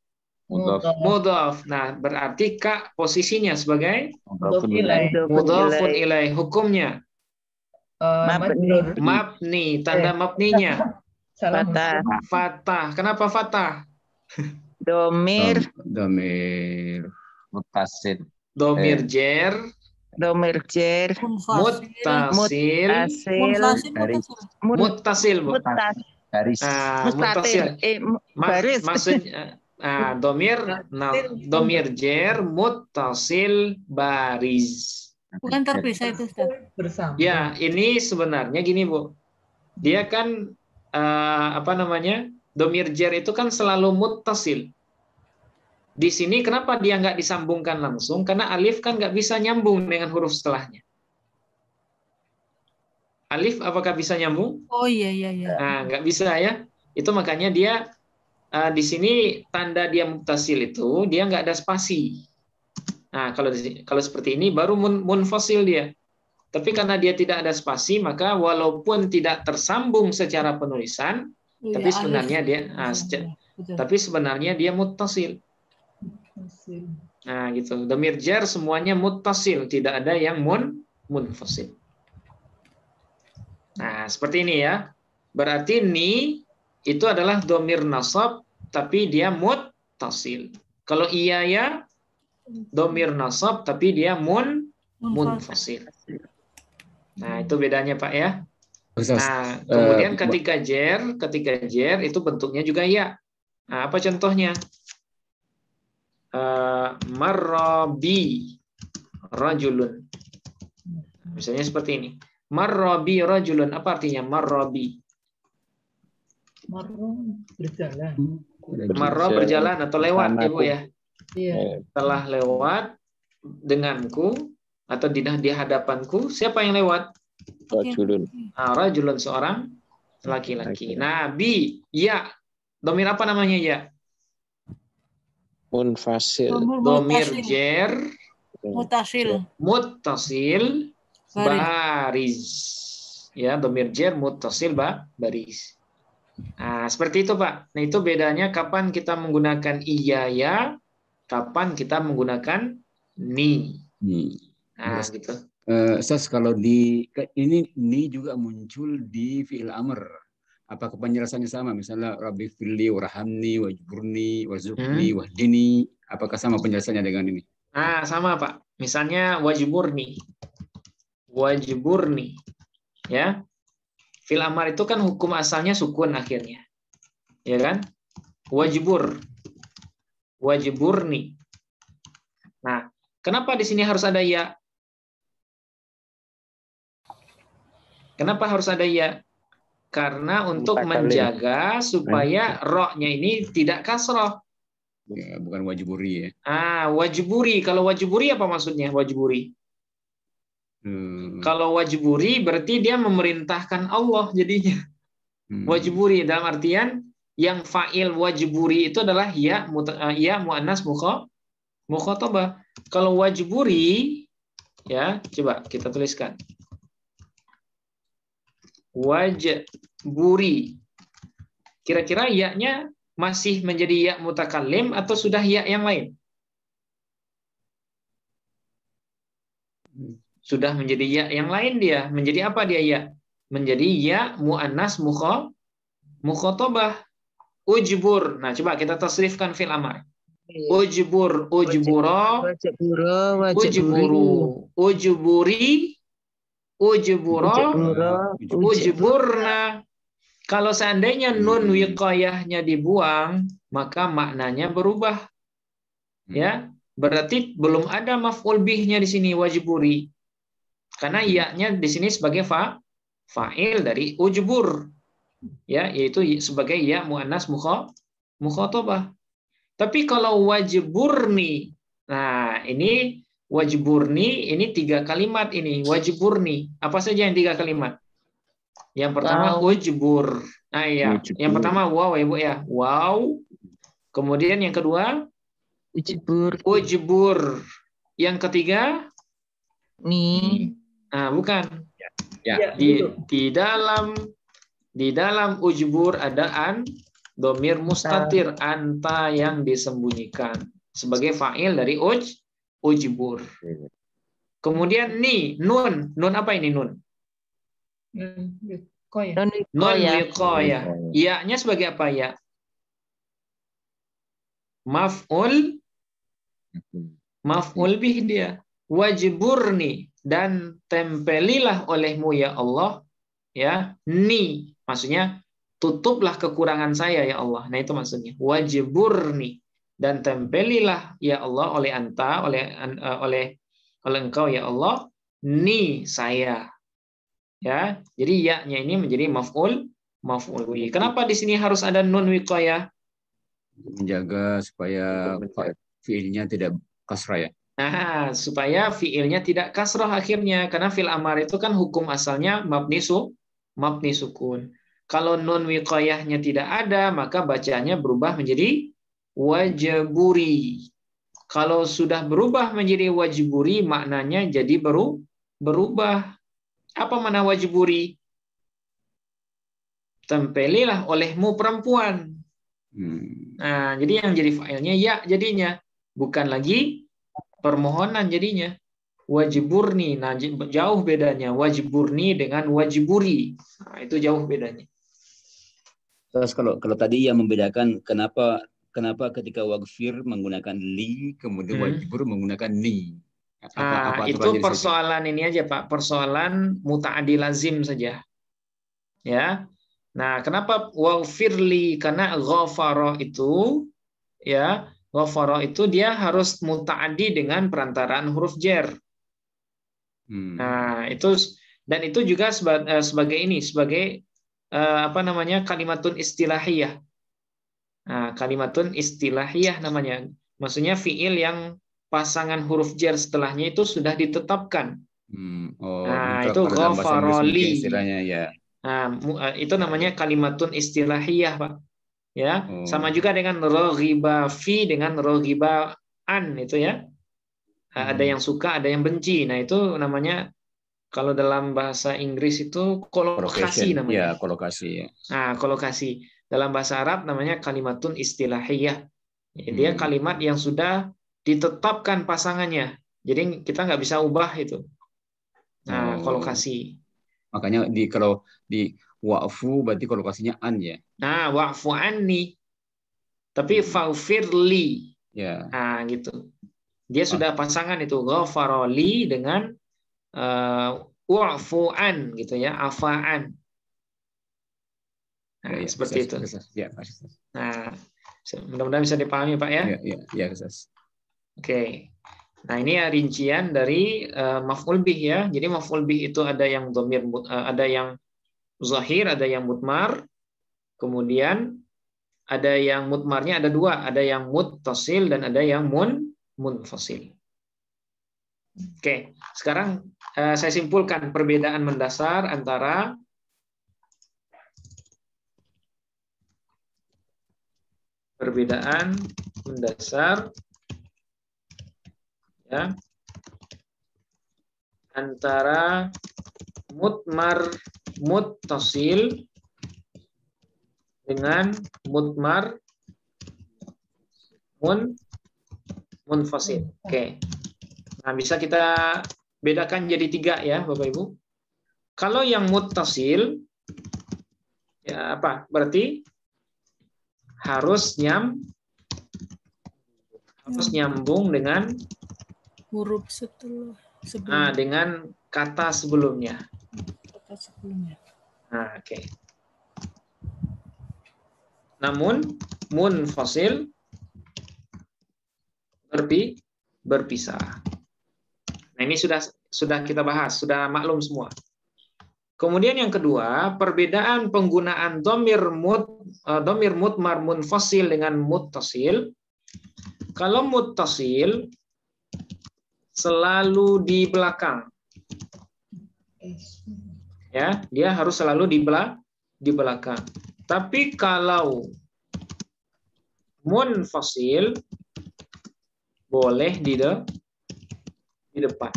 mudhaf. Nah, berarti ka posisinya sebagai mudhafun ilaih. Hukumnya mabni. Tanda mabninya fathah. Kenapa fathah? Domir muttasil. Domir jer muttasil, Bu. Muttasil. Maksudnya domir jer muttasil bariz. Bukan terpisah itu, Ustaz. bersama. Ya, ini sebenarnya gini, Bu. Dia kan domir jer itu kan selalu muttasil. Di sini kenapa dia nggak disambungkan langsung? Karena alif kan nggak bisa nyambung dengan huruf setelahnya. Alif apakah bisa nyambung? Oh iya. Nah, nggak bisa ya. Itu makanya dia di sini tanda dia muttasil itu dia nggak ada spasi. Nah, kalau seperti ini baru munfasil dia. Tapi karena dia tidak ada spasi, maka walaupun tidak tersambung secara penulisan, tapi sebenarnya dia tapi sebenarnya dia muttasil. Nah, gitu. Dhamir jar semuanya muttasil, tidak ada yang munfasil. Nah, seperti ini ya. Berarti ni itu adalah dhamir nasab tapi dia muttasil. Kalau iya ya dhamir nasab tapi dia munfasil. Nah, itu bedanya Pak ya. Nah, kemudian ketika jer itu bentuknya juga ya. Nah, apa contohnya? Marrabi rajulun. Misalnya seperti ini. Marrabi rajulun. Apa artinya marrabi? Marro berjalan. Marra berjalan atau lewat ya Bu ya. Iya. Telah lewat denganku atau di hadapanku, siapa yang lewat? Rajulun. Rajulun, seorang laki-laki. Nah, bi, ya. Dhamir apa namanya ya? Munfasil. Dhamir jer muttasil baris. Ya, dhamir jer muttasil baris. Nah, seperti itu Pak. Nah, itu bedanya kapan kita menggunakan iya ya, kapan kita menggunakan ni. Nah, gitu. Ustaz, kalau di ini juga muncul di fi'il amr. Apakah penjelasannya sama? Misalnya Rabbi firli warhamni wajburni warzuqni wahdini. Apakah sama penjelasannya dengan ini? Nah, sama Pak. Misalnya wajburni. Wajburni. Ya. Fi'il amr itu kan hukum asalnya sukun akhirnya. Ya kan? Wajbur. Wajburni. Nah, kenapa di sini harus ada ya? Kenapa harus ada ya? Karena untuk menjaga supaya ro-nya ini tidak kasroh. Ya, bukan wajiburi ya. Wajiburi. Kalau wajiburi apa maksudnya wajiburi? Kalau wajiburi berarti dia memerintahkan Allah jadinya. Wajiburi dalam artian yang fa'il wajiburi itu adalah ya muannas mukhatabah. Kalau wajiburi ya, coba kita tuliskan. Wajburi. Kira-kira ya-nya masih menjadi ya mutakallim atau sudah ya yang lain? Sudah menjadi ya yang lain dia. Menjadi apa dia ya? Menjadi ya muannas mukhatabah. Ujbur. Nah, coba kita tasrifkan fi'il amr. Ujbur, ujburo, ujburu, ujburi, ujburo, ujburna. Kalau seandainya nun wiqayahnya dibuang, maka maknanya berubah. Ya, berarti belum ada maf'ul bihnya di sini wajiburi. Karena ya-nya di sini sebagai fa'il dari ujbur. Ya, yaitu sebagai ya muannas mukhatabah. Tapi kalau wajburni, nah ini wajburni, ini 3 kalimat ini, wajburni. Apa saja yang 3 kalimat? Yang pertama ujbur. Nah ya, yang pertama waw ya Bu ya, waw. Kemudian yang kedua ujbur. Yang ketiga ni. Nah, bukan. Ya. Di dalam ujbur ada dhamir mustatir, anta yang disembunyikan sebagai fa'il dari ujbur. Kemudian ni, nun apa ini nun? Non wiqayah. Ya-nya sebagai apa ya? Maf'ul bih dia. Wajburni, dan tempelilah olehmu ya Allah ya ni, maksudnya tutuplah kekurangan saya ya Allah. Nah, itu maksudnya. Wajburni, dan tempelilah ya Allah oleh anta, oleh engkau ya Allah, ni saya. Ya, jadi ya-nya ini menjadi maf'ul bih. Kenapa di sini harus ada nun wiqayah? Menjaga supaya fiilnya tidak kasrah ya. Nah, supaya fiilnya tidak kasrah akhirnya, karena fi'il amar itu kan hukum asalnya mabni sukun. Kalau nun wiqayahnya tidak ada, maka bacanya berubah menjadi wajiburi. Kalau sudah berubah menjadi wajiburi, maknanya jadi berubah. Apa mana wajiburi? Tempelilah olehmu perempuan. Nah, jadi yang jadi fa'ilnya ya jadinya. Bukan lagi permohonan jadinya. Wajiburni. Nah, jauh bedanya. Wajiburni dengan wajiburi. Nah, itu jauh bedanya. Terus kalau tadi yang membedakan kenapa ketika wagfir menggunakan li, kemudian wajibur menggunakan ni. Apa itu persoalan ini aja Pak, persoalan muta'addi lazim saja. Ya. Nah, kenapa waghfirli? Karena ghafara itu ya, ghafara itu dia harus muta'addi dengan perantaraan huruf jar. Nah, itu dan itu juga sebagai apa namanya? Kalimatun istilahiyah. Nah, kalimatun istilahiyah namanya. Maksudnya fiil yang pasangan huruf jar setelahnya itu sudah ditetapkan. Nah, itu ghafaroli. Istilahnya ya. Nah, itu namanya kalimatun istilahiyah, Pak. Ya, sama juga dengan raghiba fi dengan raghiba an itu ya. Ada yang suka, ada yang benci. Nah, itu namanya kalau dalam bahasa Inggris itu kolokasi namanya. Ya, kolokasi ya. Nah, kolokasi. Dalam bahasa Arab namanya kalimatun istilahiyah. Dia kalimat yang sudah ditetapkan pasangannya. Jadi kita nggak bisa ubah itu. Nah, kolokasi. Makanya kalau di wa'fu berarti kolokasinya an ya. Nah, wa'fu anni. Tapi faghfirli. Ya. Nah, gitu. Dia sudah pasangan itu ghafaroli dengan wa'fu an gitu ya, afaan. Nah, seperti itu. Ya, nah, mudah-mudahan bisa dipahami Pak ya. Ya. Oke. Nah, ini ya rincian dari maf'ul bih ya. Jadi maf'ul bih itu ada yang dhamir, ada yang zahir, ada yang mudmar. Kemudian ada yang mudmarnya ada dua, ada yang muttasil dan ada yang munfasil. Oke, sekarang saya simpulkan perbedaan mendasar antara ya antara mudmar muttasil dengan mudmar munfasil. Oke. Nah, bisa kita bedakan jadi 3 ya, Bapak Ibu. Kalau yang muttasil ya apa? Berarti harus nyambung dengan huruf sebelumnya. Dengan kata sebelumnya. Nah, oke. Namun munfasil berpisah. Nah, ini sudah kita bahas, sudah maklum semua. Kemudian yang kedua, perbedaan penggunaan dhamir mudmar munfasil dengan muttasil. Kalau muttasil selalu di belakang. Ya, dia harus selalu di belakang. Tapi kalau munfasil boleh di depan.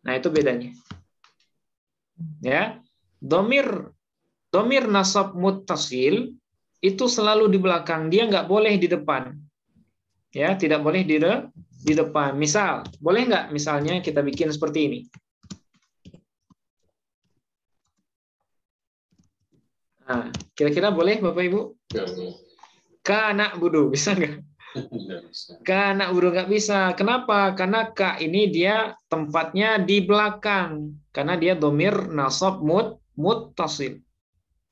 Nah, itu bedanya. Ya. Dhamir nasab muttasil itu selalu di belakang, dia nggak boleh di depan. Ya, tidak boleh di depan. Misal, boleh nggak misalnya kita bikin seperti ini? Nah, kira-kira boleh Bapak Ibu? Kana budu, bisa nggak? Kana budu nggak bisa. Kenapa? Karena ka ini dia tempatnya di belakang. Karena dia dhamir nasab muttasil.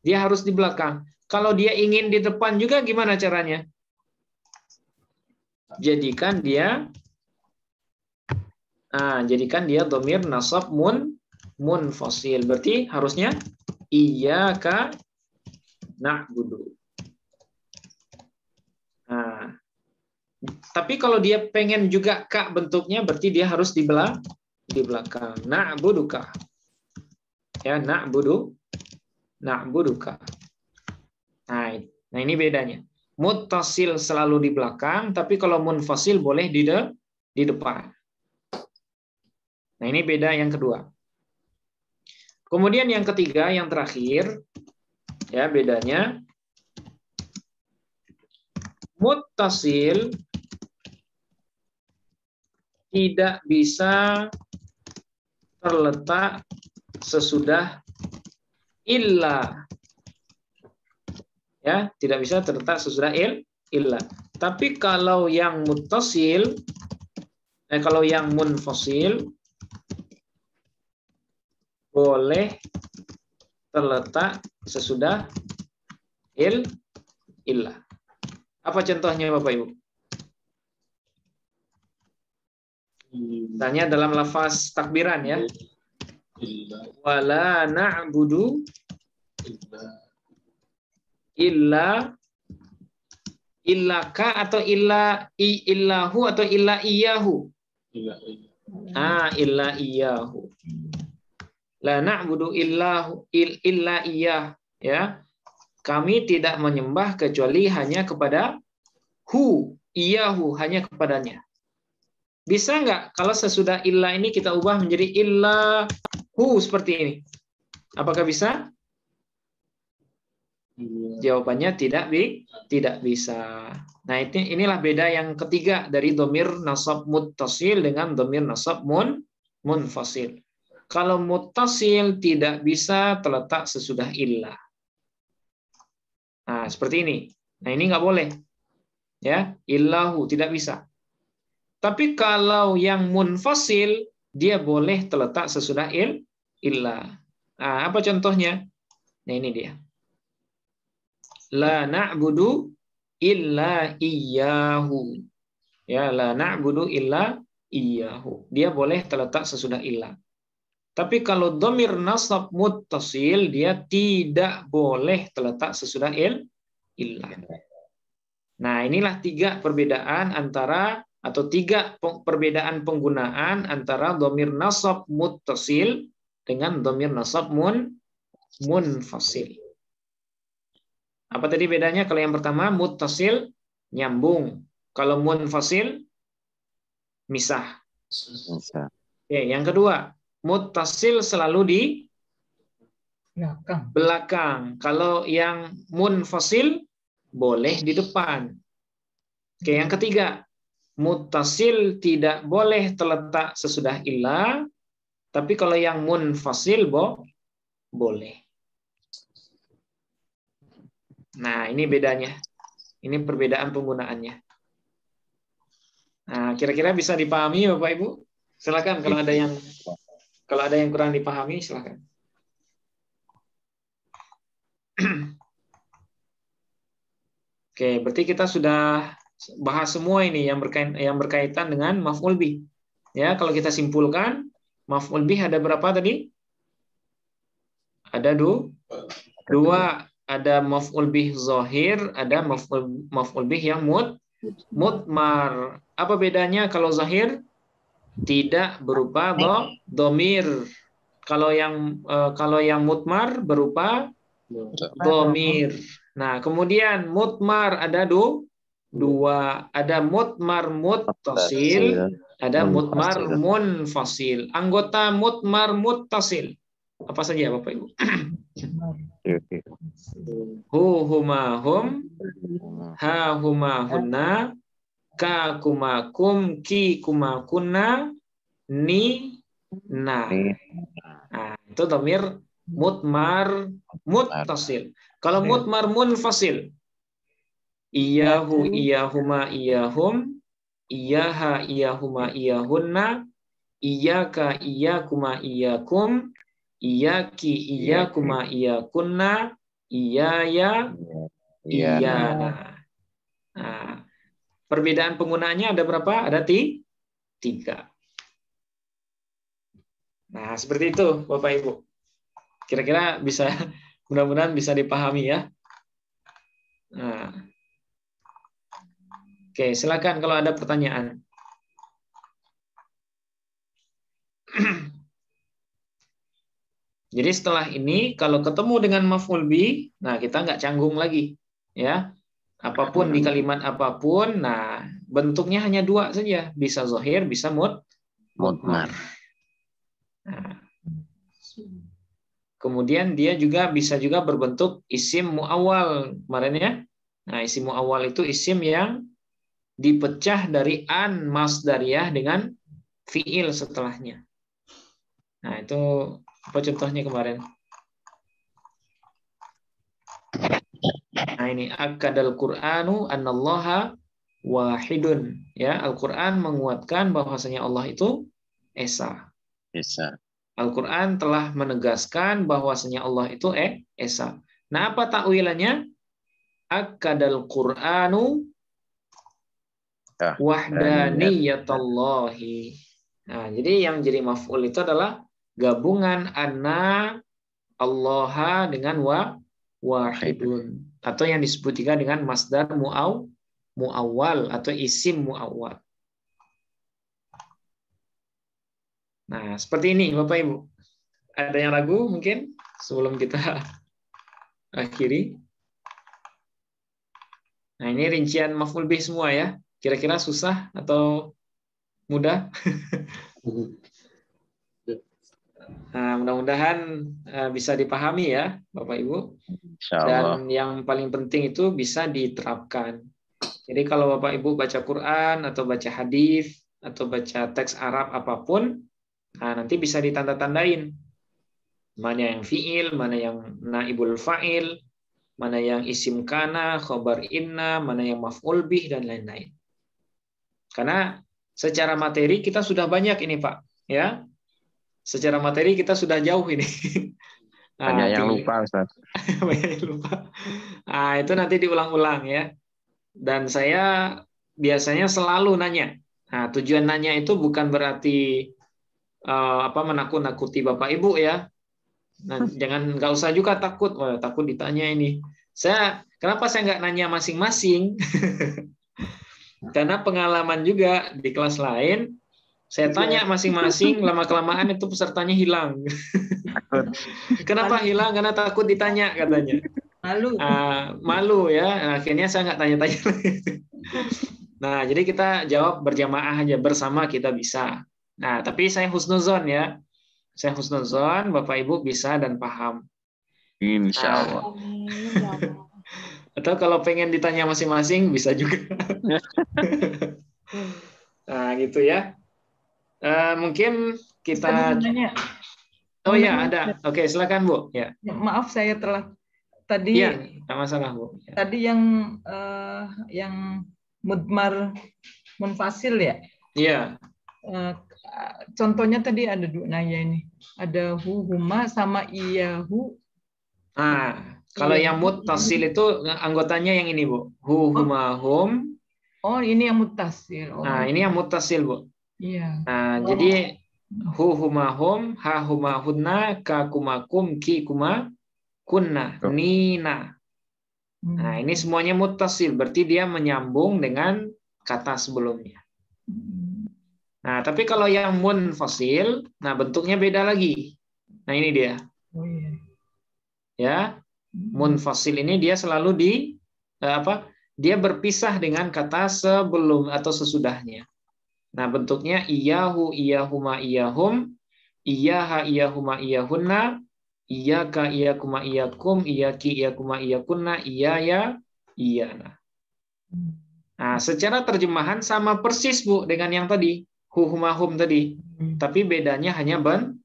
Dia harus di belakang. Kalau dia ingin di depan juga gimana caranya? Jadikan dia dhamir nasab munfasil. Berarti harusnya iyyaka na'budu. Nah, tapi kalau dia pengen juga ka bentuknya, berarti dia harus di belakang. Na'buduka. Ya, na'buduka. Nah, ini bedanya. Muttasil selalu di belakang, tapi kalau munfasil boleh di depan. Nah, ini beda yang kedua. Kemudian yang ketiga, yang terakhir, ya bedanya muttasil tidak bisa terletak sesudah illa. Ya, tidak bisa terletak sesudah illa. Tapi kalau yang muttasil, kalau yang munfasil boleh terletak sesudah illa. Apa contohnya Bapak Ibu? Misalnya dalam lafaz takbiran ya. Wala na'budu illaka atau illahu atau illa iyyahu. Illa iyyahu. La na'budu illa iyyah, ya. Kami tidak menyembah kecuali hanya kepada iyahu, hanya kepadanya. Bisa nggak kalau sesudah illa ini kita ubah menjadi illahu seperti ini? Apakah bisa? Jawabannya tidak bisa. Nah, inilah beda yang ketiga dari domir nasab muttasil dengan domir nasab munfasil. Kalau muttasil tidak bisa terletak sesudah illa. Nah, seperti ini. Nah, ini nggak boleh. Ya, illahu tidak bisa. Tapi kalau yang munfasil, dia boleh terletak sesudah illa. Nah, apa contohnya? Nah, ini dia. La na'budu illa iyyahu. Ya, la na'budu illa iyyahu. Dia boleh terletak sesudah illa. Tapi kalau dhamir nasab muttasil, dia tidak boleh terletak sesudah illa. Nah, inilah tiga perbedaan perbedaan penggunaan antara dhamir nasab muttasil dengan dhamir nasab munfasil. Apa tadi bedanya? Kalau yang pertama muttasil nyambung, kalau munfasil misah. Oke, yang kedua, muttasil selalu di belakang. Kalau yang munfasil boleh di depan. Oke, yang ketiga, muttasil tidak boleh terletak sesudah illa, tapi kalau yang munfasil boleh. Nah, ini bedanya. Ini perbedaan penggunaannya. Nah, kira-kira bisa dipahami Bapak Ibu? Silakan kalau ada yang kurang dipahami, silakan. Oke, berarti kita sudah bahas semua ini yang berkaitan dengan maf'ul bih. Ya, kalau kita simpulkan, maf'ul bih ada berapa tadi? Ada dua. Ada maf'ul bih zahir, ada maf'ul bih yang mudmar. Apa bedanya kalau zahir? Tidak berupa domir. Kalau yang mudmar berupa domir. Nah, kemudian mudmar ada dua. Ada mudmar muttasil, ada mudmar munfasil. Anggota mudmar muttasil apa saja Bapak Ibu? Hu huma hum, ha huma hunna, ka kuma kum, ki kuma kunna, ni na. Nah, itu dhamir mudmar muttasil. Kalau mudmar munfasil, iyahu iyahuma iyahum, iyaha iyahuma iyahunna, iyaka iyakuma iyakum, iyaki iyakuma iyakunna, iyaya iyana. Nah, perbedaan penggunaannya ada berapa? Ada 3. Nah, seperti itu Bapak Ibu. Kira-kira bisa, mudah-mudahan bisa dipahami ya. Nah. Oke, silakan kalau ada pertanyaan. Jadi setelah ini kalau ketemu dengan maf'ul bih, nah kita nggak canggung lagi, ya. Apapun di kalimat apapun, nah bentuknya hanya 2 saja, bisa zahir, bisa mudmar. Nah. Kemudian dia juga bisa juga berbentuk isim muawwal kemarin ya. Nah, isim muawwal itu isim yang dipecah dari an masdariyah dengan fiil setelahnya. Nah, itu apa contohnya kemarin? Nah, ini akadal Qur'anu annallaha wahidun. Ya, Al-Qur'an menguatkan bahwasanya Allah itu esa. Esa. Al-Quran telah menegaskan bahwasanya Allah itu esa. Nah, apa takwilannya? Akadal Qur'anu wahdaniyatallahi. Nah, jadi yang jadi maf'ul itu adalah gabungan anna allaha dengan wahidun. Atau yang disebut juga dengan masdar muawwal atau isim muawwal. Nah, seperti ini Bapak Ibu. Ada yang ragu mungkin sebelum kita akhiri? Nah, ini rincian maf'ul bih semua ya. Kira-kira susah atau mudah? Nah, mudah-mudahan bisa dipahami ya Bapak Ibu. Dan yang paling penting itu bisa diterapkan. Jadi kalau Bapak Ibu baca Quran atau baca hadis atau baca teks Arab apapun, nah, nanti bisa ditanda-tandain. Mana yang fi'il, mana yang naibul fa'il, mana yang isim kana, khobar inna, mana yang maf'ul bih, dan lain-lain. Karena secara materi kita sudah banyak ini Pak. Ya, secara materi kita sudah jauh ini. Banyak yang lupa Ustaz. Banyak yang lupa. Nah, itu nanti diulang-ulang ya. Dan saya biasanya selalu nanya. Nah, tujuan nanya itu bukan berarti menakut-nakuti Bapak Ibu ya. Nah, nggak usah juga takut. Wah, takut ditanya ini. Kenapa saya nggak nanya masing-masing? Karena pengalaman juga di kelas lain, saya tanya masing-masing, lama-kelamaan itu pesertanya hilang. Kenapa hilang? Karena takut ditanya katanya. Malu ya. Akhirnya saya nggak tanya-tanya. Nah, jadi kita jawab berjamaah aja, bersama kita bisa. Nah, tapi saya husnuzon ya. Saya husnuzon, Bapak Ibu bisa dan paham. Insya Allah. Atau kalau pengen ditanya masing-masing, bisa juga. Nah, gitu ya. Mungkin kita... Oh ya, ada. Oke, silakan Bu. Ya. Maaf, saya telah tadi. Iya, nggak masalah Bu. Ya. Tadi yang mudmar munfasil ya. Iya. Contohnya tadi ada dua naya ini. Ada hu, huma, sama iyahu. Nah, kalau yang muttasil itu anggotanya yang ini Bu. Hu, huma, hum. Oh, ini yang muttasil. Oh. Nah, ini yang muttasil Bu. Iya. Nah, jadi hu, huma, hum, ha, huma, hunna, ka, kuma, kum, ki, kuma, kunna, nina. Nah, ini semuanya muttasil. Berarti dia menyambung dengan kata sebelumnya. Nah, tapi kalau yang munfasil, nah bentuknya beda lagi. Nah, ini dia. Oh, iya. Ya, munfasil ini dia selalu dia berpisah dengan kata sebelum atau sesudahnya. Nah, bentuknya iyahu, iyahuma, iyahum, iyaha, iyahuma, iyahunna, iyaka, iyakuma, iyakum, iyaki, iyakuma, iyakunna, iyaya, iyana. Nah, secara terjemahan sama persis Bu dengan yang tadi, hu, huma, hum tadi. Tapi bedanya hanya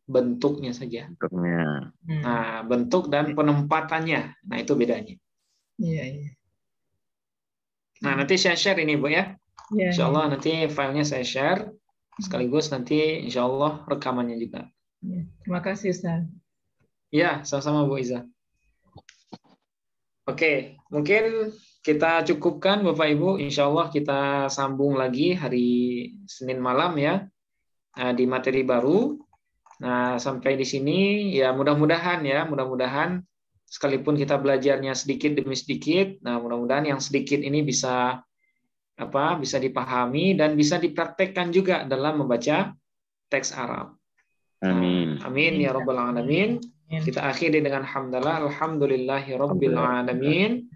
bentuknya saja. Bentuknya. Nah, bentuk dan penempatannya. Nah, itu bedanya. Iya, iya. Nah, nanti saya share ini Bu ya. Iya, Insya Allah nanti filenya saya share. Sekaligus nanti insya Allah rekamannya juga. iya. Terima kasih Ustaz. Ya, sama-sama Bu Iza. Oke, mungkin kita cukupkan Bapak Ibu. Insya Allah kita sambung lagi hari Senin malam ya. Di materi baru. Nah, sampai di sini ya mudah-mudahan sekalipun kita belajarnya sedikit demi sedikit, nah mudah-mudahan yang sedikit ini bisa dipahami dan bisa dipraktekkan juga dalam membaca teks Arab. Amin. Amin ya rabbal alamin. Kita akhiri dengan hamdalah alhamdulillahirabbil alamin.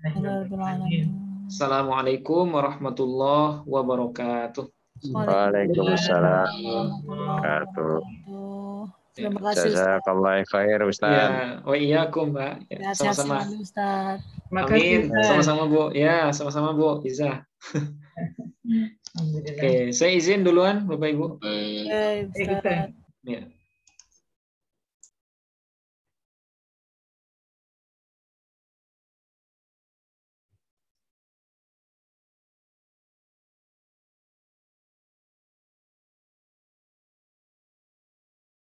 Assalamualaikum warahmatullahi wabarakatuh. Waalaikumsalam warahmatullahi wabarakatuh. Terima kasih Ustaz. Jazakallah khair Ustaz. Ya, wa iyyakum, Mbak. Ya, Ya, sehat sama-sama. selalu Ustaz. Makasih, Amin. Ustaz. Sama-sama, Bu. Ya, sama-sama, Bu. Iza. Alhamdulillah. Oke, saya izin duluan, Bapak Ibu. Oke, Ustaz. Ustaz. Ya.